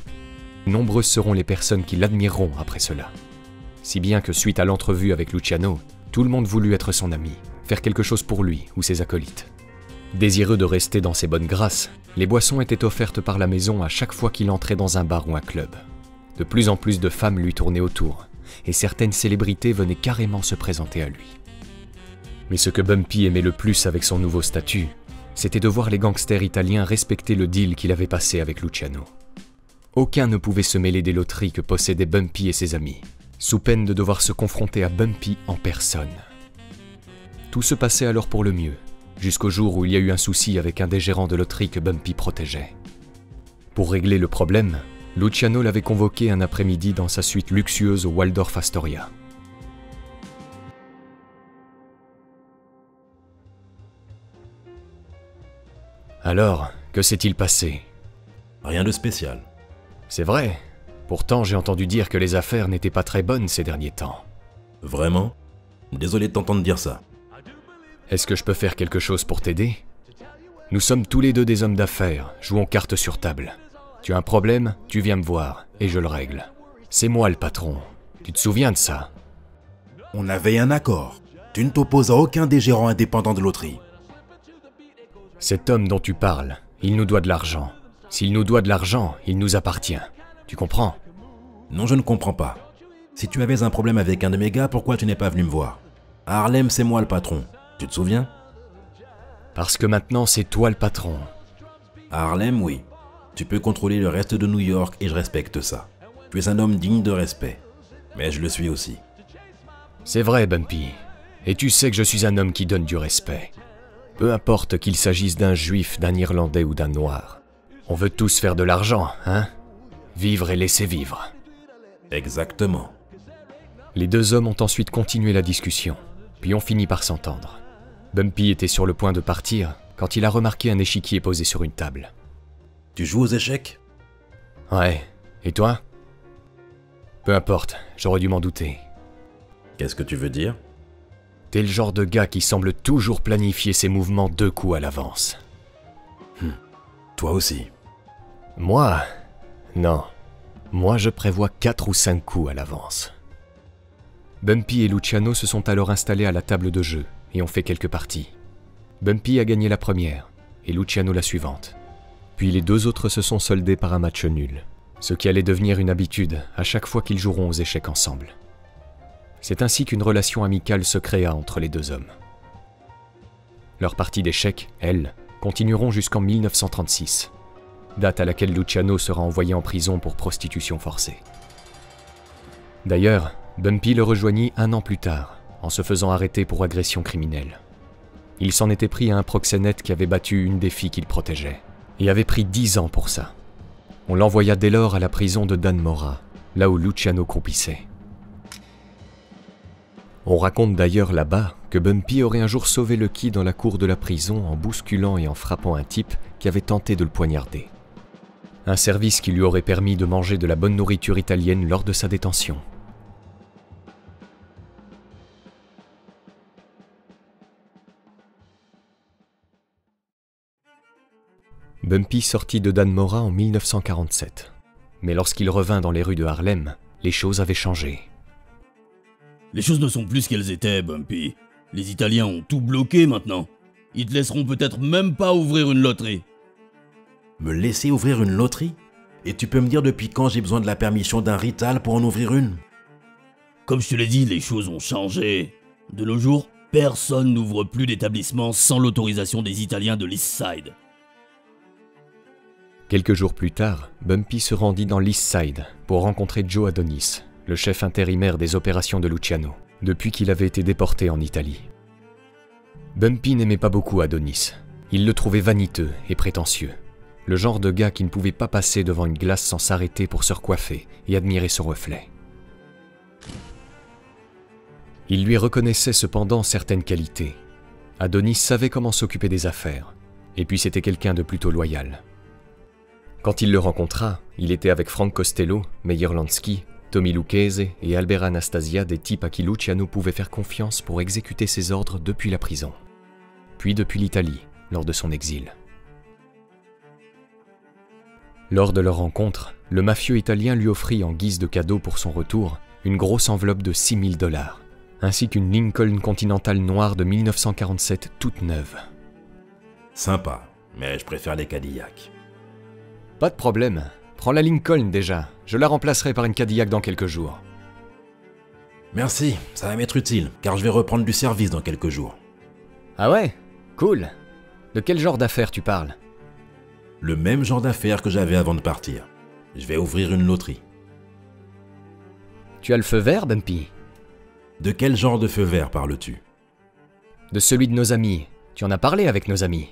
Nombreuses seront les personnes qui l'admireront après cela. Si bien que suite à l'entrevue avec Luciano, tout le monde voulut être son ami, faire quelque chose pour lui ou ses acolytes. Désireux de rester dans ses bonnes grâces, les boissons étaient offertes par la maison à chaque fois qu'il entrait dans un bar ou un club. De plus en plus de femmes lui tournaient autour, et certaines célébrités venaient carrément se présenter à lui. Mais ce que Bumpy aimait le plus avec son nouveau statut, c'était de voir les gangsters italiens respecter le deal qu'il avait passé avec Luciano. Aucun ne pouvait se mêler des loteries que possédaient Bumpy et ses amis, sous peine de devoir se confronter à Bumpy en personne. Tout se passait alors pour le mieux, jusqu'au jour où il y a eu un souci avec un des gérants de loterie que Bumpy protégeait. Pour régler le problème, Luciano l'avait convoqué un après-midi dans sa suite luxueuse au Waldorf Astoria. Alors, que s'est-il passé? Rien de spécial. C'est vrai. Pourtant, j'ai entendu dire que les affaires n'étaient pas très bonnes ces derniers temps. Vraiment? Désolé de t'entendre dire ça. Est-ce que je peux faire quelque chose pour t'aider? Nous sommes tous les deux des hommes d'affaires, jouons carte sur table. Tu as un problème, tu viens me voir, et je le règle. C'est moi le patron. Tu te souviens de ça? On avait un accord. Tu ne t'opposes à aucun des gérants indépendants de loterie. Cet homme dont tu parles, il nous doit de l'argent. S'il nous doit de l'argent, il nous appartient. Tu comprends? Non, je ne comprends pas. Si tu avais un problème avec un de mes gars, pourquoi tu n'es pas venu me voir? À Harlem, c'est moi le patron. Tu te souviens? Parce que maintenant, c'est toi le patron. À Harlem, oui. Tu peux contrôler le reste de New York et je respecte ça. Tu es un homme digne de respect. Mais je le suis aussi. C'est vrai, Bumpy. Et tu sais que je suis un homme qui donne du respect. Peu importe qu'il s'agisse d'un juif, d'un Irlandais ou d'un noir. On veut tous faire de l'argent, hein? Vivre et laisser vivre. Exactement. Les deux hommes ont ensuite continué la discussion, puis ont fini par s'entendre. Bumpy était sur le point de partir quand il a remarqué un échiquier posé sur une table. Tu joues aux échecs? Ouais. Et toi? Peu importe, j'aurais dû m'en douter. Qu'est-ce que tu veux dire? T'es le genre de gars qui semble toujours planifier ses mouvements 2 coups à l'avance. Toi aussi. Moi? Non. Moi, je prévois 4 ou 5 coups à l'avance. Bumpy et Luciano se sont alors installés à la table de jeu et ont fait quelques parties. Bumpy a gagné la première et Luciano la suivante. Puis les deux autres se sont soldés par un match nul, ce qui allait devenir une habitude à chaque fois qu'ils joueront aux échecs ensemble. C'est ainsi qu'une relation amicale se créa entre les deux hommes. Leurs parties d'échecs, elles, continueront jusqu'en 1936, date à laquelle Luciano sera envoyé en prison pour prostitution forcée. D'ailleurs, Bumpy le rejoignit 1 an plus tard, en se faisant arrêter pour agression criminelle. Il s'en était pris à un proxénète qui avait battu une des filles qu'il protégeait, et avait pris 10 ans pour ça. On l'envoya dès lors à la prison de Dannemora, là où Luciano croupissait. On raconte d'ailleurs là-bas que Bumpy aurait un jour sauvé le quid dans la cour de la prison en bousculant et en frappant un type qui avait tenté de le poignarder. Un service qui lui aurait permis de manger de la bonne nourriture italienne lors de sa détention. Bumpy sortit de Dannemora en 1947. Mais lorsqu'il revint dans les rues de Harlem, les choses avaient changé. Les choses ne sont plus ce qu'elles étaient, Bumpy. Les Italiens ont tout bloqué maintenant. Ils te laisseront peut-être même pas ouvrir une loterie. Me laisser ouvrir une loterie? Et tu peux me dire depuis quand j'ai besoin de la permission d'un Rital pour en ouvrir une? Comme je te l'ai dit, les choses ont changé. De nos jours, personne n'ouvre plus d'établissement sans l'autorisation des Italiens de l'East Side. Quelques jours plus tard, Bumpy se rendit dans l'East Side pour rencontrer Joe Adonis, le chef intérimaire des opérations de Luciano, depuis qu'il avait été déporté en Italie. Bumpy n'aimait pas beaucoup Adonis. Il le trouvait vaniteux et prétentieux, le genre de gars qui ne pouvait pas passer devant une glace sans s'arrêter pour se recoiffer et admirer son reflet. Il lui reconnaissait cependant certaines qualités. Adonis savait comment s'occuper des affaires, et puis c'était quelqu'un de plutôt loyal. Quand il le rencontra, il était avec Frank Costello, Meyer Lansky, Tommy Lucchese et Albert Anastasia, des types à qui Luciano pouvait faire confiance pour exécuter ses ordres depuis la prison, puis depuis l'Italie, lors de son exil. Lors de leur rencontre, le mafieux italien lui offrit en guise de cadeau pour son retour une grosse enveloppe de 6 000 $, ainsi qu'une Lincoln Continental noire de 1947 toute neuve. Sympa, mais je préfère les Cadillacs. Pas de problème, prends la Lincoln déjà, je la remplacerai par une Cadillac dans quelques jours. Merci, ça va m'être utile, car je vais reprendre du service dans quelques jours. Ah ouais? Cool. De quel genre d'affaires tu parles? Le même genre d'affaires que j'avais avant de partir. Je vais ouvrir une loterie. Tu as le feu vert, Bumpy? De quel genre de feu vert parles-tu? De celui de nos amis. Tu en as parlé avec nos amis.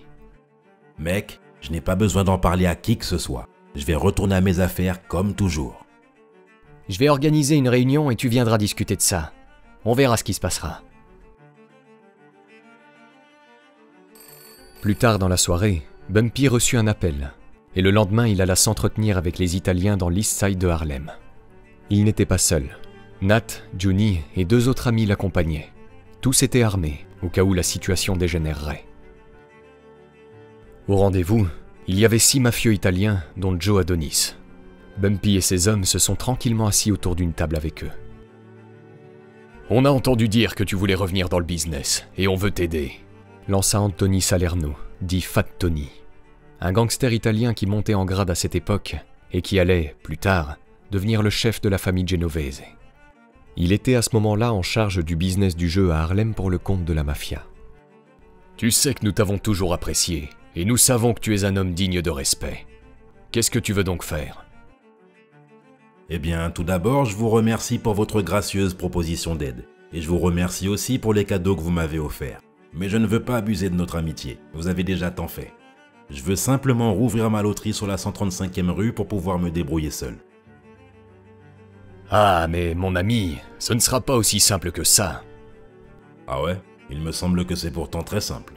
Mec, je n'ai pas besoin d'en parler à qui que ce soit. Je vais retourner à mes affaires comme toujours. Je vais organiser une réunion et tu viendras discuter de ça. On verra ce qui se passera. Plus tard dans la soirée, Bumpy reçut un appel, et le lendemain il alla s'entretenir avec les Italiens dans l'East Side de Harlem. Il n'était pas seul. Nat, Juni et 2 autres amis l'accompagnaient. Tous étaient armés, au cas où la situation dégénérerait. Au rendez-vous, il y avait 6 mafieux italiens, dont Joe Adonis. Bumpy et ses hommes se sont tranquillement assis autour d'une table avec eux. « On a entendu dire que tu voulais revenir dans le business, et on veut t'aider », lança Anthony Salerno, dit Fat Tony, un gangster italien qui montait en grade à cette époque et qui allait, plus tard, devenir le chef de la famille Genovese. Il était à ce moment-là en charge du business du jeu à Harlem pour le compte de la mafia. « Tu sais que nous t'avons toujours apprécié, et nous savons que tu es un homme digne de respect. Qu'est-ce que tu veux donc faire ?» Eh bien, tout d'abord, je vous remercie pour votre gracieuse proposition d'aide, et je vous remercie aussi pour les cadeaux que vous m'avez offerts. Mais je ne veux pas abuser de notre amitié, vous avez déjà tant fait. Je veux simplement rouvrir ma loterie sur la 135e rue pour pouvoir me débrouiller seul. Ah, mais mon ami, ce ne sera pas aussi simple que ça. Ah ouais? Il me semble que c'est pourtant très simple.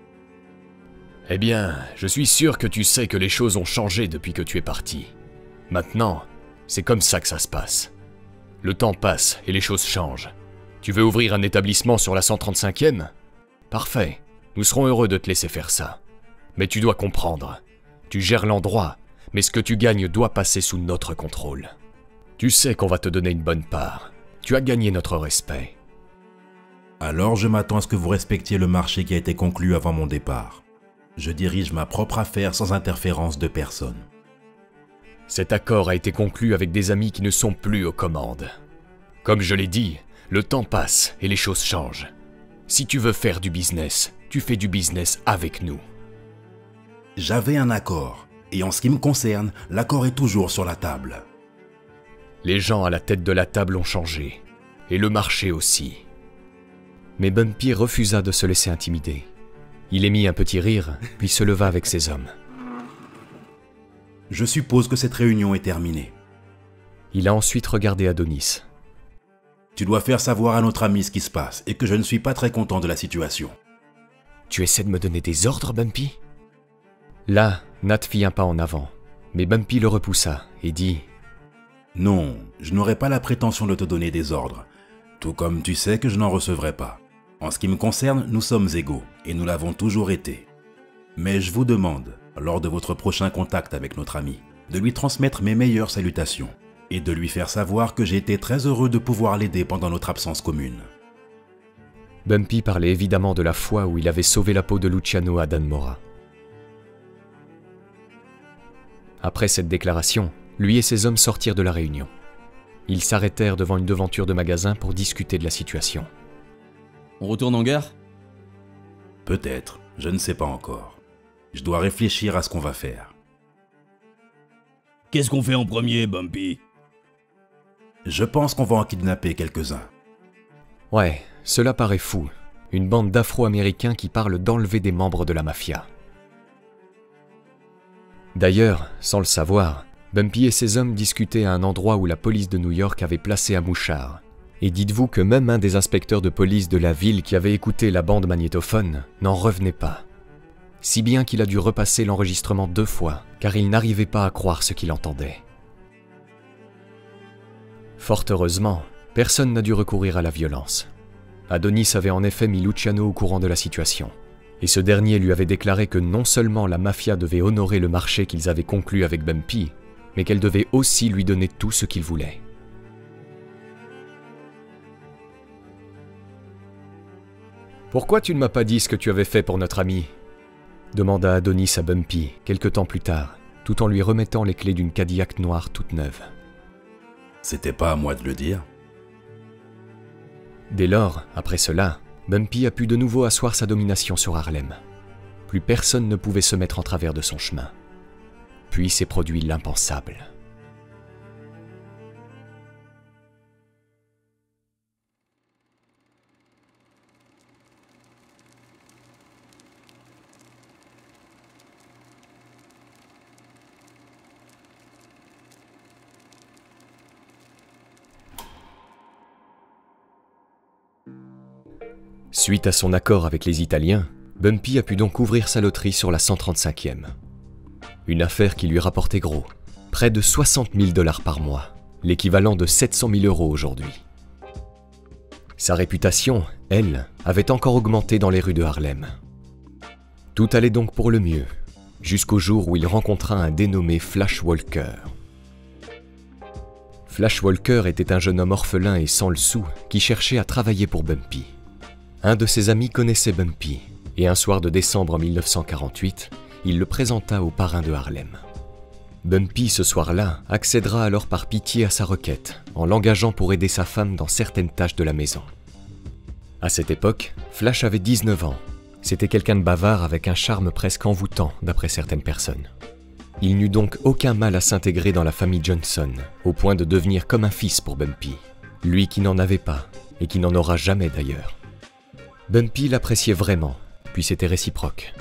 Eh bien, je suis sûr que tu sais que les choses ont changé depuis que tu es parti. Maintenant, c'est comme ça que ça se passe. Le temps passe et les choses changent. Tu veux ouvrir un établissement sur la 135e? Parfait, nous serons heureux de te laisser faire ça. Mais tu dois comprendre, tu gères l'endroit, mais ce que tu gagnes doit passer sous notre contrôle. Tu sais qu'on va te donner une bonne part. Tu as gagné notre respect. Alors je m'attends à ce que vous respectiez le marché qui a été conclu avant mon départ. Je dirige ma propre affaire sans interférence de personne. Cet accord a été conclu avec des amis qui ne sont plus aux commandes. Comme je l'ai dit, le temps passe et les choses changent. Si tu veux faire du business, tu fais du business avec nous. J'avais un accord, et en ce qui me concerne, l'accord est toujours sur la table. Les gens à la tête de la table ont changé, et le marché aussi. Mais Bumpy refusa de se laisser intimider. Il émit un petit rire, puis se leva avec ses hommes. Je suppose que cette réunion est terminée. Il a ensuite regardé Adonis. Tu dois faire savoir à notre ami ce qui se passe et que je ne suis pas très content de la situation. Tu essaies de me donner des ordres, Bumpy? Là, Nat fit un pas en avant, mais Bumpy le repoussa et dit « Non, je n'aurai pas la prétention de te donner des ordres, tout comme tu sais que je n'en recevrai pas. En ce qui me concerne, nous sommes égaux et nous l'avons toujours été. Mais je vous demande, lors de votre prochain contact avec notre ami, de lui transmettre mes meilleures salutations et de lui faire savoir que j'ai été très heureux de pouvoir l'aider pendant notre absence commune. » Bumpy parlait évidemment de la fois où il avait sauvé la peau de Luciano à Dannemora. Après cette déclaration, lui et ses hommes sortirent de la réunion. Ils s'arrêtèrent devant une devanture de magasin pour discuter de la situation. On retourne en gare? Peut-être, je ne sais pas encore. Je dois réfléchir à ce qu'on va faire. Qu'est-ce qu'on fait en premier, Bumpy? Je pense qu'on va en kidnapper quelques-uns. Ouais, cela paraît fou. Une bande d'Afro-Américains qui parle d'enlever des membres de la mafia. D'ailleurs, sans le savoir, Bumpy et ses hommes discutaient à un endroit où la police de New York avait placé un mouchard, Et dites-vous que même un des inspecteurs de police de la ville qui avait écouté la bande magnétophone n'en revenait pas. Si bien qu'il a dû repasser l'enregistrement 2 fois, car il n'arrivait pas à croire ce qu'il entendait. Fort heureusement, personne n'a dû recourir à la violence. Adonis avait en effet mis Luciano au courant de la situation, et ce dernier lui avait déclaré que non seulement la mafia devait honorer le marché qu'ils avaient conclu avec Bumpy, mais qu'elle devait aussi lui donner tout ce qu'il voulait. « Pourquoi tu ne m'as pas dit ce que tu avais fait pour notre ami ?» demanda Adonis à Bumpy, quelque temps plus tard, tout en lui remettant les clés d'une Cadillac noire toute neuve. « C'était pas à moi de le dire. » Dès lors, après cela, Bumpy a pu de nouveau asseoir sa domination sur Harlem. Plus personne ne pouvait se mettre en travers de son chemin. Puis s'est produit l'impensable. Suite à son accord avec les Italiens, Bumpy a pu donc ouvrir sa loterie sur la 135e. Une affaire qui lui rapportait gros, près de 60 000 $ par mois, l'équivalent de 700 000 € aujourd'hui. Sa réputation, elle, avait encore augmenté dans les rues de Harlem. Tout allait donc pour le mieux, jusqu'au jour où il rencontra un dénommé Flash Walker. Flash Walker était un jeune homme orphelin et sans le sou qui cherchait à travailler pour Bumpy. Un de ses amis connaissait Bumpy, et un soir de décembre 1948, il le présenta au parrain de Harlem. Bumpy, ce soir-là, accédera alors par pitié à sa requête, en l'engageant pour aider sa femme dans certaines tâches de la maison. À cette époque, Flash avait 19 ans. C'était quelqu'un de bavard avec un charme presque envoûtant, d'après certaines personnes. Il n'eut donc aucun mal à s'intégrer dans la famille Johnson, au point de devenir comme un fils pour Bumpy, lui qui n'en avait pas, et qui n'en aura jamais d'ailleurs. Bumpy l'appréciait vraiment, puis c'était réciproque.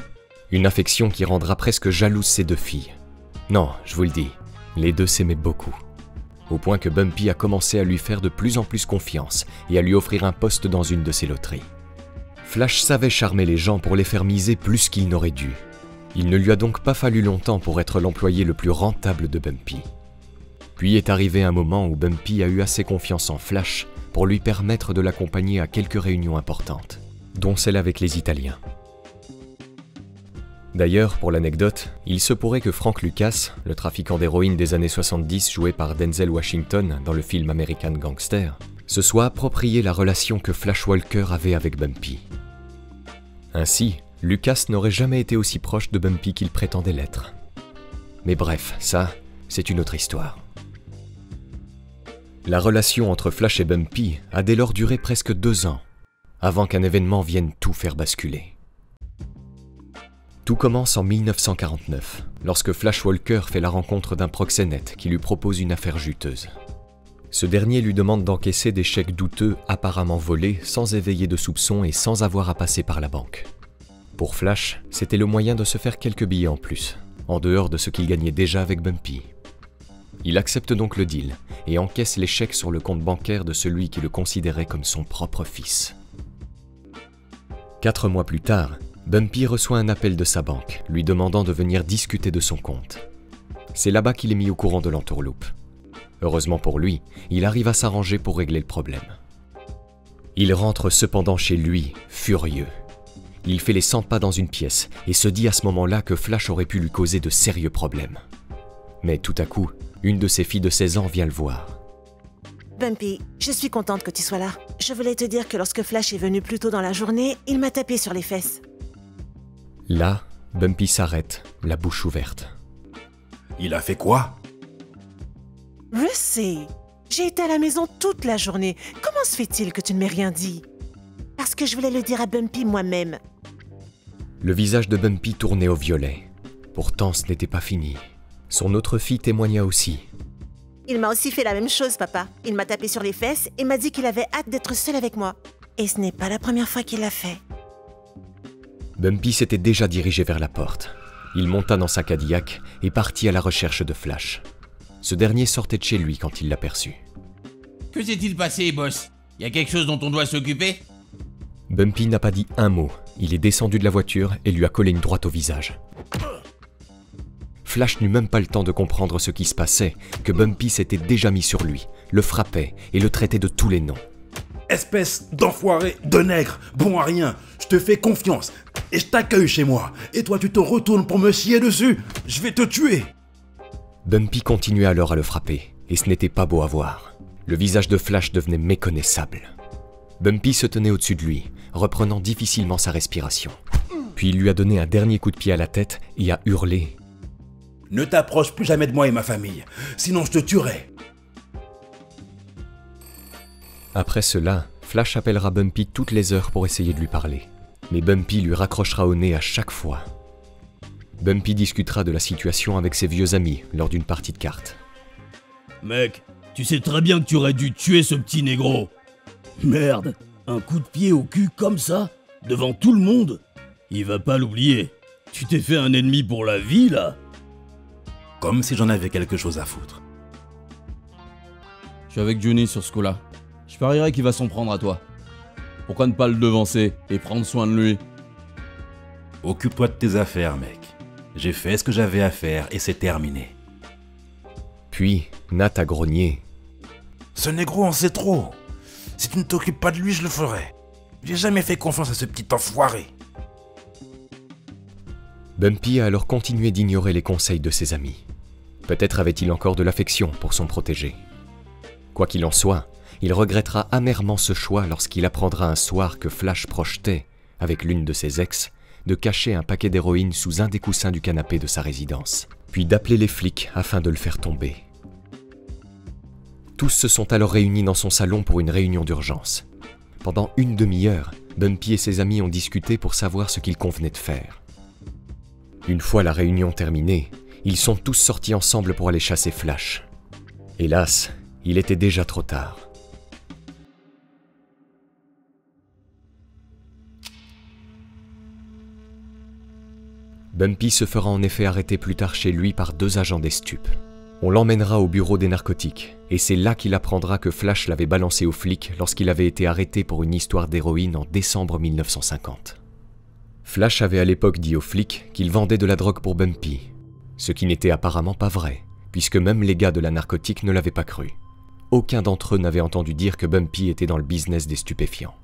Une affection qui rendra presque jalouse ses 2 filles. Non, je vous le dis, les deux s'aimaient beaucoup. Au point que Bumpy a commencé à lui faire de plus en plus confiance et à lui offrir un poste dans une de ses loteries. Flash savait charmer les gens pour les faire miser plus qu'il n'aurait dû. Il ne lui a donc pas fallu longtemps pour être l'employé le plus rentable de Bumpy. Puis est arrivé un moment où Bumpy a eu assez confiance en Flash pour lui permettre de l'accompagner à quelques réunions importantes, dont celle avec les Italiens. D'ailleurs, pour l'anecdote, il se pourrait que Frank Lucas, le trafiquant d'héroïne des années 70 joué par Denzel Washington dans le film American Gangster, se soit approprié la relation que Flash Walker avait avec Bumpy. Ainsi, Lucas n'aurait jamais été aussi proche de Bumpy qu'il prétendait l'être. Mais bref, ça, c'est une autre histoire. La relation entre Flash et Bumpy a dès lors duré presque 2 ans, avant qu'un événement vienne tout faire basculer. Tout commence en 1949, lorsque Flash Walker fait la rencontre d'un proxénète qui lui propose une affaire juteuse. Ce dernier lui demande d'encaisser des chèques douteux apparemment volés sans éveiller de soupçons et sans avoir à passer par la banque. Pour Flash, c'était le moyen de se faire quelques billets en plus, en dehors de ce qu'il gagnait déjà avec Bumpy. Il accepte donc le deal et encaisse les chèques sur le compte bancaire de celui qui le considérait comme son propre fils. 4 mois plus tard, Bumpy reçoit un appel de sa banque, lui demandant de venir discuter de son compte. C'est là-bas qu'il est mis au courant de l'entourloupe. Heureusement pour lui, il arrive à s'arranger pour régler le problème. Il rentre cependant chez lui, furieux. Il fait les 100 pas dans une pièce et se dit à ce moment-là que Flash aurait pu lui causer de sérieux problèmes. Mais tout à coup, une de ses filles de 16 ans vient le voir. Bumpy, je suis contente que tu sois là. Je voulais te dire que lorsque Flash est venu plus tôt dans la journée, il m'a tapé sur les fesses. Là, Bumpy s'arrête, la bouche ouverte. Il a fait quoi? Je sais. J'ai été à la maison toute la journée. Comment se fait-il que tu ne m'aies rien dit? Parce que je voulais le dire à Bumpy moi-même. Le visage de Bumpy tournait au violet. Pourtant, ce n'était pas fini. Son autre fille témoigna aussi. Il m'a aussi fait la même chose, papa. Il m'a tapé sur les fesses et m'a dit qu'il avait hâte d'être seul avec moi. Et ce n'est pas la première fois qu'il l'a fait. Bumpy s'était déjà dirigé vers la porte. Il monta dans sa Cadillac et partit à la recherche de Flash. Ce dernier sortait de chez lui quand il l'aperçut. Que s'est-il passé, boss? Y a quelque chose dont on doit s'occuper? Bumpy n'a pas dit un mot. Il est descendu de la voiture et lui a collé une droite au visage. Flash n'eut même pas le temps de comprendre ce qui se passait, que Bumpy s'était déjà mis sur lui, le frappait et le traitait de tous les noms. Espèce d'enfoiré, de nègre, bon à rien, je te fais confiance et je t'accueille chez moi. Et toi tu te retournes pour me scier dessus, je vais te tuer. Bumpy continuait alors à le frapper, et ce n'était pas beau à voir. Le visage de Flash devenait méconnaissable. Bumpy se tenait au-dessus de lui, reprenant difficilement sa respiration. Puis il lui a donné un dernier coup de pied à la tête et a hurlé. Ne t'approche plus jamais de moi et ma famille, sinon je te tuerai. Après cela, Flash appellera Bumpy toutes les heures pour essayer de lui parler. Mais Bumpy lui raccrochera au nez à chaque fois. Bumpy discutera de la situation avec ses vieux amis lors d'une partie de cartes. Mec, tu sais très bien que tu aurais dû tuer ce petit négro. Merde, un coup de pied au cul comme ça, devant tout le monde? Il va pas l'oublier. Tu t'es fait un ennemi pour la vie, là? Comme si j'en avais quelque chose à foutre. Je suis avec Johnny sur ce coup-là. Je parierais qu'il va s'en prendre à toi. Pourquoi ne pas le devancer et prendre soin de lui? Occupe-toi de tes affaires, mec. J'ai fait ce que j'avais à faire et c'est terminé. Puis, Nat a grogné. Ce négro en sait trop. Si tu ne t'occupes pas de lui, je le ferai. J'ai jamais fait confiance à ce petit enfoiré. Bumpy a alors continué d'ignorer les conseils de ses amis. Peut-être avait-il encore de l'affection pour son protégé. Quoi qu'il en soit, il regrettera amèrement ce choix lorsqu'il apprendra un soir que Flash projetait, avec l'une de ses ex, de cacher un paquet d'héroïne sous un des coussins du canapé de sa résidence, puis d'appeler les flics afin de le faire tomber. Tous se sont alors réunis dans son salon pour une réunion d'urgence. Pendant une demi-heure, Bumpy et ses amis ont discuté pour savoir ce qu'il convenait de faire. Une fois la réunion terminée, ils sont tous sortis ensemble pour aller chasser Flash. Hélas, il était déjà trop tard. Bumpy se fera en effet arrêter plus tard chez lui par 2 agents des stupes. On l'emmènera au bureau des narcotiques, et c'est là qu'il apprendra que Flash l'avait balancé aux flics lorsqu'il avait été arrêté pour une histoire d'héroïne en décembre 1950. Flash avait à l'époque dit aux flics qu'il vendait de la drogue pour Bumpy, ce qui n'était apparemment pas vrai, puisque même les gars de la narcotique ne l'avaient pas cru. Aucun d'entre eux n'avait entendu dire que Bumpy était dans le business des stupéfiants.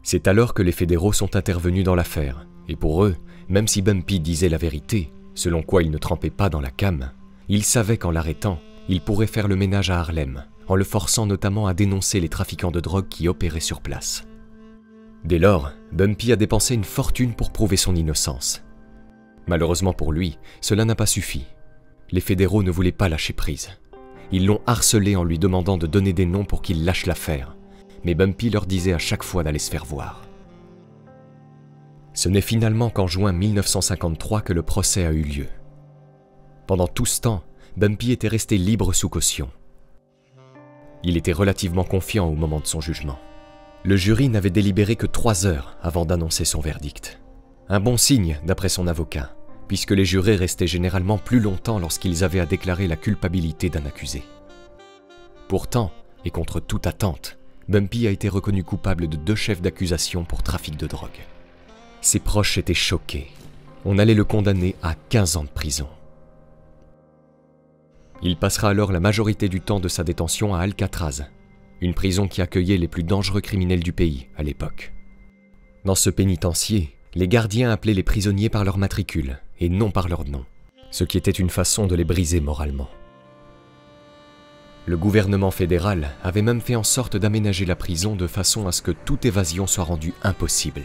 C'est alors que les fédéraux sont intervenus dans l'affaire, et pour eux, même si Bumpy disait la vérité, selon quoi il ne trempait pas dans la cam, ils savaient qu'en l'arrêtant, il pourrait faire le ménage à Harlem, en le forçant notamment à dénoncer les trafiquants de drogue qui opéraient sur place. Dès lors, Bumpy a dépensé une fortune pour prouver son innocence. Malheureusement pour lui, cela n'a pas suffi. Les fédéraux ne voulaient pas lâcher prise. Ils l'ont harcelé en lui demandant de donner des noms pour qu'il lâche l'affaire, mais Bumpy leur disait à chaque fois d'aller se faire voir. Ce n'est finalement qu'en juin 1953 que le procès a eu lieu. Pendant tout ce temps, Bumpy était resté libre sous caution. Il était relativement confiant au moment de son jugement. Le jury n'avait délibéré que 3 heures avant d'annoncer son verdict. Un bon signe d'après son avocat, puisque les jurés restaient généralement plus longtemps lorsqu'ils avaient à déclarer la culpabilité d'un accusé. Pourtant, et contre toute attente, Bumpy a été reconnu coupable de 2 chefs d'accusation pour trafic de drogue. Ses proches étaient choqués. On allait le condamner à 15 ans de prison. Il passera alors la majorité du temps de sa détention à Alcatraz, une prison qui accueillait les plus dangereux criminels du pays à l'époque. Dans ce pénitencier, les gardiens appelaient les prisonniers par leur matricule et non par leur nom, ce qui était une façon de les briser moralement. Le gouvernement fédéral avait même fait en sorte d'aménager la prison de façon à ce que toute évasion soit rendue impossible.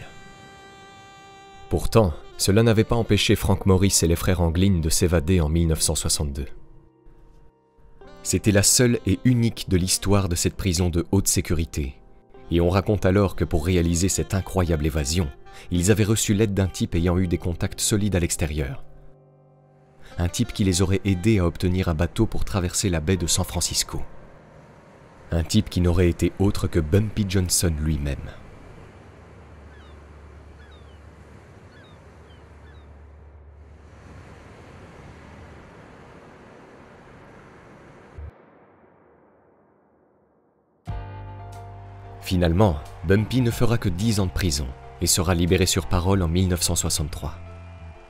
Pourtant, cela n'avait pas empêché Frank Morris et les frères Anglin de s'évader en 1962. C'était la seule et unique de l'histoire de cette prison de haute sécurité, et on raconte alors que pour réaliser cette incroyable évasion, ils avaient reçu l'aide d'un type ayant eu des contacts solides à l'extérieur. Un type qui les aurait aidés à obtenir un bateau pour traverser la baie de San Francisco. Un type qui n'aurait été autre que Bumpy Johnson lui-même. Finalement, Bumpy ne fera que 10 ans de prison et sera libéré sur parole en 1963.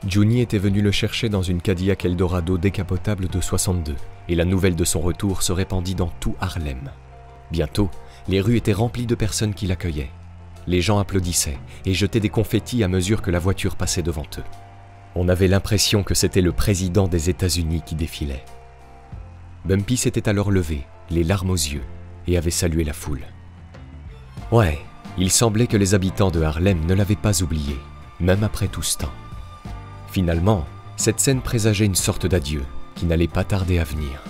Juni était venu le chercher dans une Cadillac Eldorado décapotable de 62 et la nouvelle de son retour se répandit dans tout Harlem. Bientôt, les rues étaient remplies de personnes qui l'accueillaient. Les gens applaudissaient et jetaient des confettis à mesure que la voiture passait devant eux. On avait l'impression que c'était le président des États-Unis qui défilait. Bumpy s'était alors levé, les larmes aux yeux, et avait salué la foule. Ouais, il semblait que les habitants de Harlem ne l'avaient pas oublié, même après tout ce temps. Finalement, cette scène présageait une sorte d'adieu qui n'allait pas tarder à venir.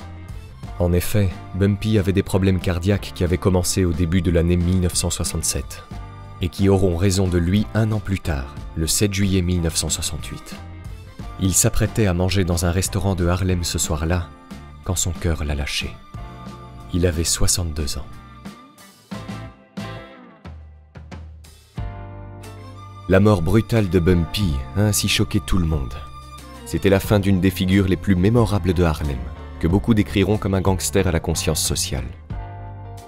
En effet, Bumpy avait des problèmes cardiaques qui avaient commencé au début de l'année 1967 et qui auront raison de lui 1 an plus tard, le 7 juillet 1968. Il s'apprêtait à manger dans un restaurant de Harlem ce soir-là quand son cœur l'a lâché. Il avait 62 ans. La mort brutale de Bumpy a ainsi choqué tout le monde. C'était la fin d'une des figures les plus mémorables de Harlem, que beaucoup décriront comme un gangster à la conscience sociale.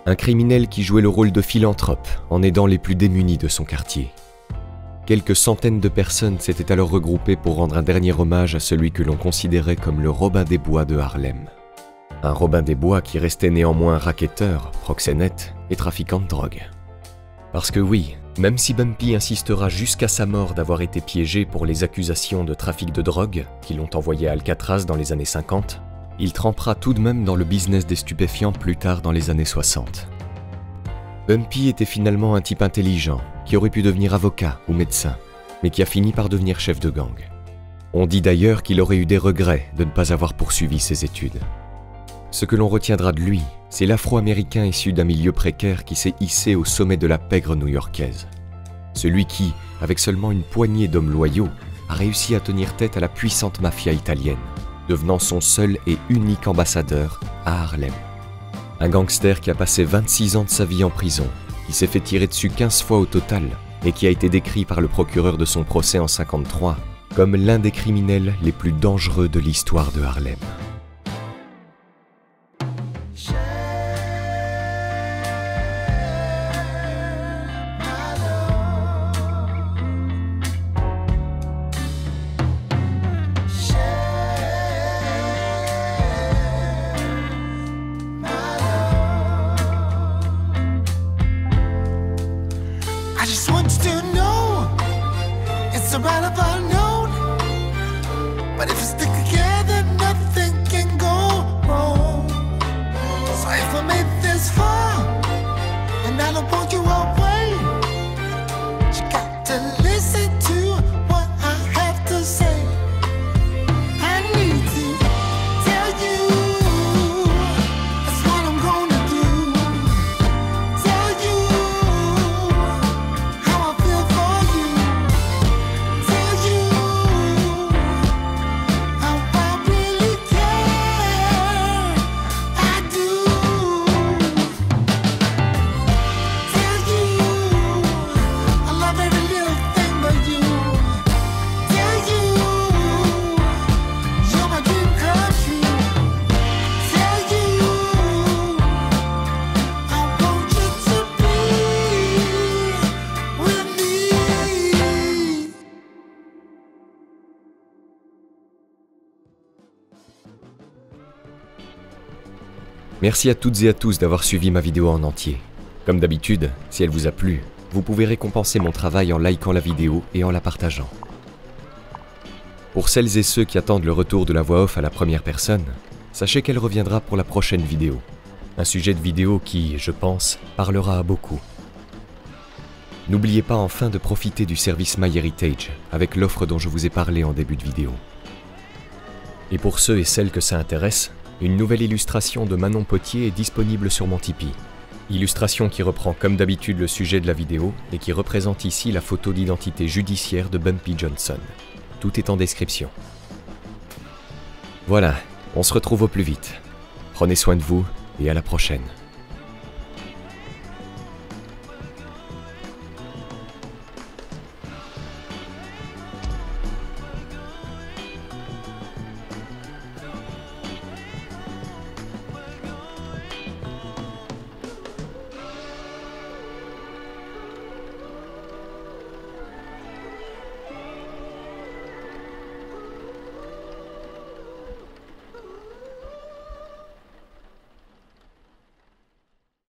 Un criminel qui jouait le rôle de philanthrope en aidant les plus démunis de son quartier. Quelques centaines de personnes s'étaient alors regroupées pour rendre un dernier hommage à celui que l'on considérait comme le Robin des Bois de Harlem. Un Robin des Bois qui restait néanmoins racketteur, proxénète et trafiquant de drogue. Parce que oui, même si Bumpy insistera jusqu'à sa mort d'avoir été piégé pour les accusations de trafic de drogue qui l'ont envoyé à Alcatraz dans les années 50, il trempera tout de même dans le business des stupéfiants plus tard dans les années 60. Bumpy était finalement un type intelligent qui aurait pu devenir avocat ou médecin, mais qui a fini par devenir chef de gang. On dit d'ailleurs qu'il aurait eu des regrets de ne pas avoir poursuivi ses études. Ce que l'on retiendra de lui, c'est l'Afro-Américain issu d'un milieu précaire qui s'est hissé au sommet de la pègre new-yorkaise. Celui qui, avec seulement une poignée d'hommes loyaux, a réussi à tenir tête à la puissante mafia italienne, devenant son seul et unique ambassadeur à Harlem. Un gangster qui a passé 26 ans de sa vie en prison, qui s'est fait tirer dessus 15 fois au total et qui a été décrit par le procureur de son procès en 1953 comme l'un des criminels les plus dangereux de l'histoire de Harlem. I just want you to know it's a right about known. But if we stick together, nothing can go wrong. So if I made this far and I don't want you away, you got to listen to what I have to say. I need to tell you that's what I'm gonna do. Tell you how I feel for you. Tell you how I really care. I do. Tell you I love every little thing but you. Tell you you're my dream come true. Tell you I want you to be with me. Merci à toutes et à tous d'avoir suivi ma vidéo en entier. Comme d'habitude, si elle vous a plu, vous pouvez récompenser mon travail en likant la vidéo et en la partageant. Pour celles et ceux qui attendent le retour de la voix off à la première personne, sachez qu'elle reviendra pour la prochaine vidéo. Un sujet de vidéo qui, je pense, parlera à beaucoup. N'oubliez pas enfin de profiter du service MyHeritage avec l'offre dont je vous ai parlé en début de vidéo. Et pour ceux et celles que ça intéresse, une nouvelle illustration de Manon Potier est disponible sur mon Tipeee. Illustration qui reprend comme d'habitude le sujet de la vidéo et qui représente ici la photo d'identité judiciaire de Bumpy Johnson. Tout est en description. Voilà, on se retrouve au plus vite. Prenez soin de vous et à la prochaine.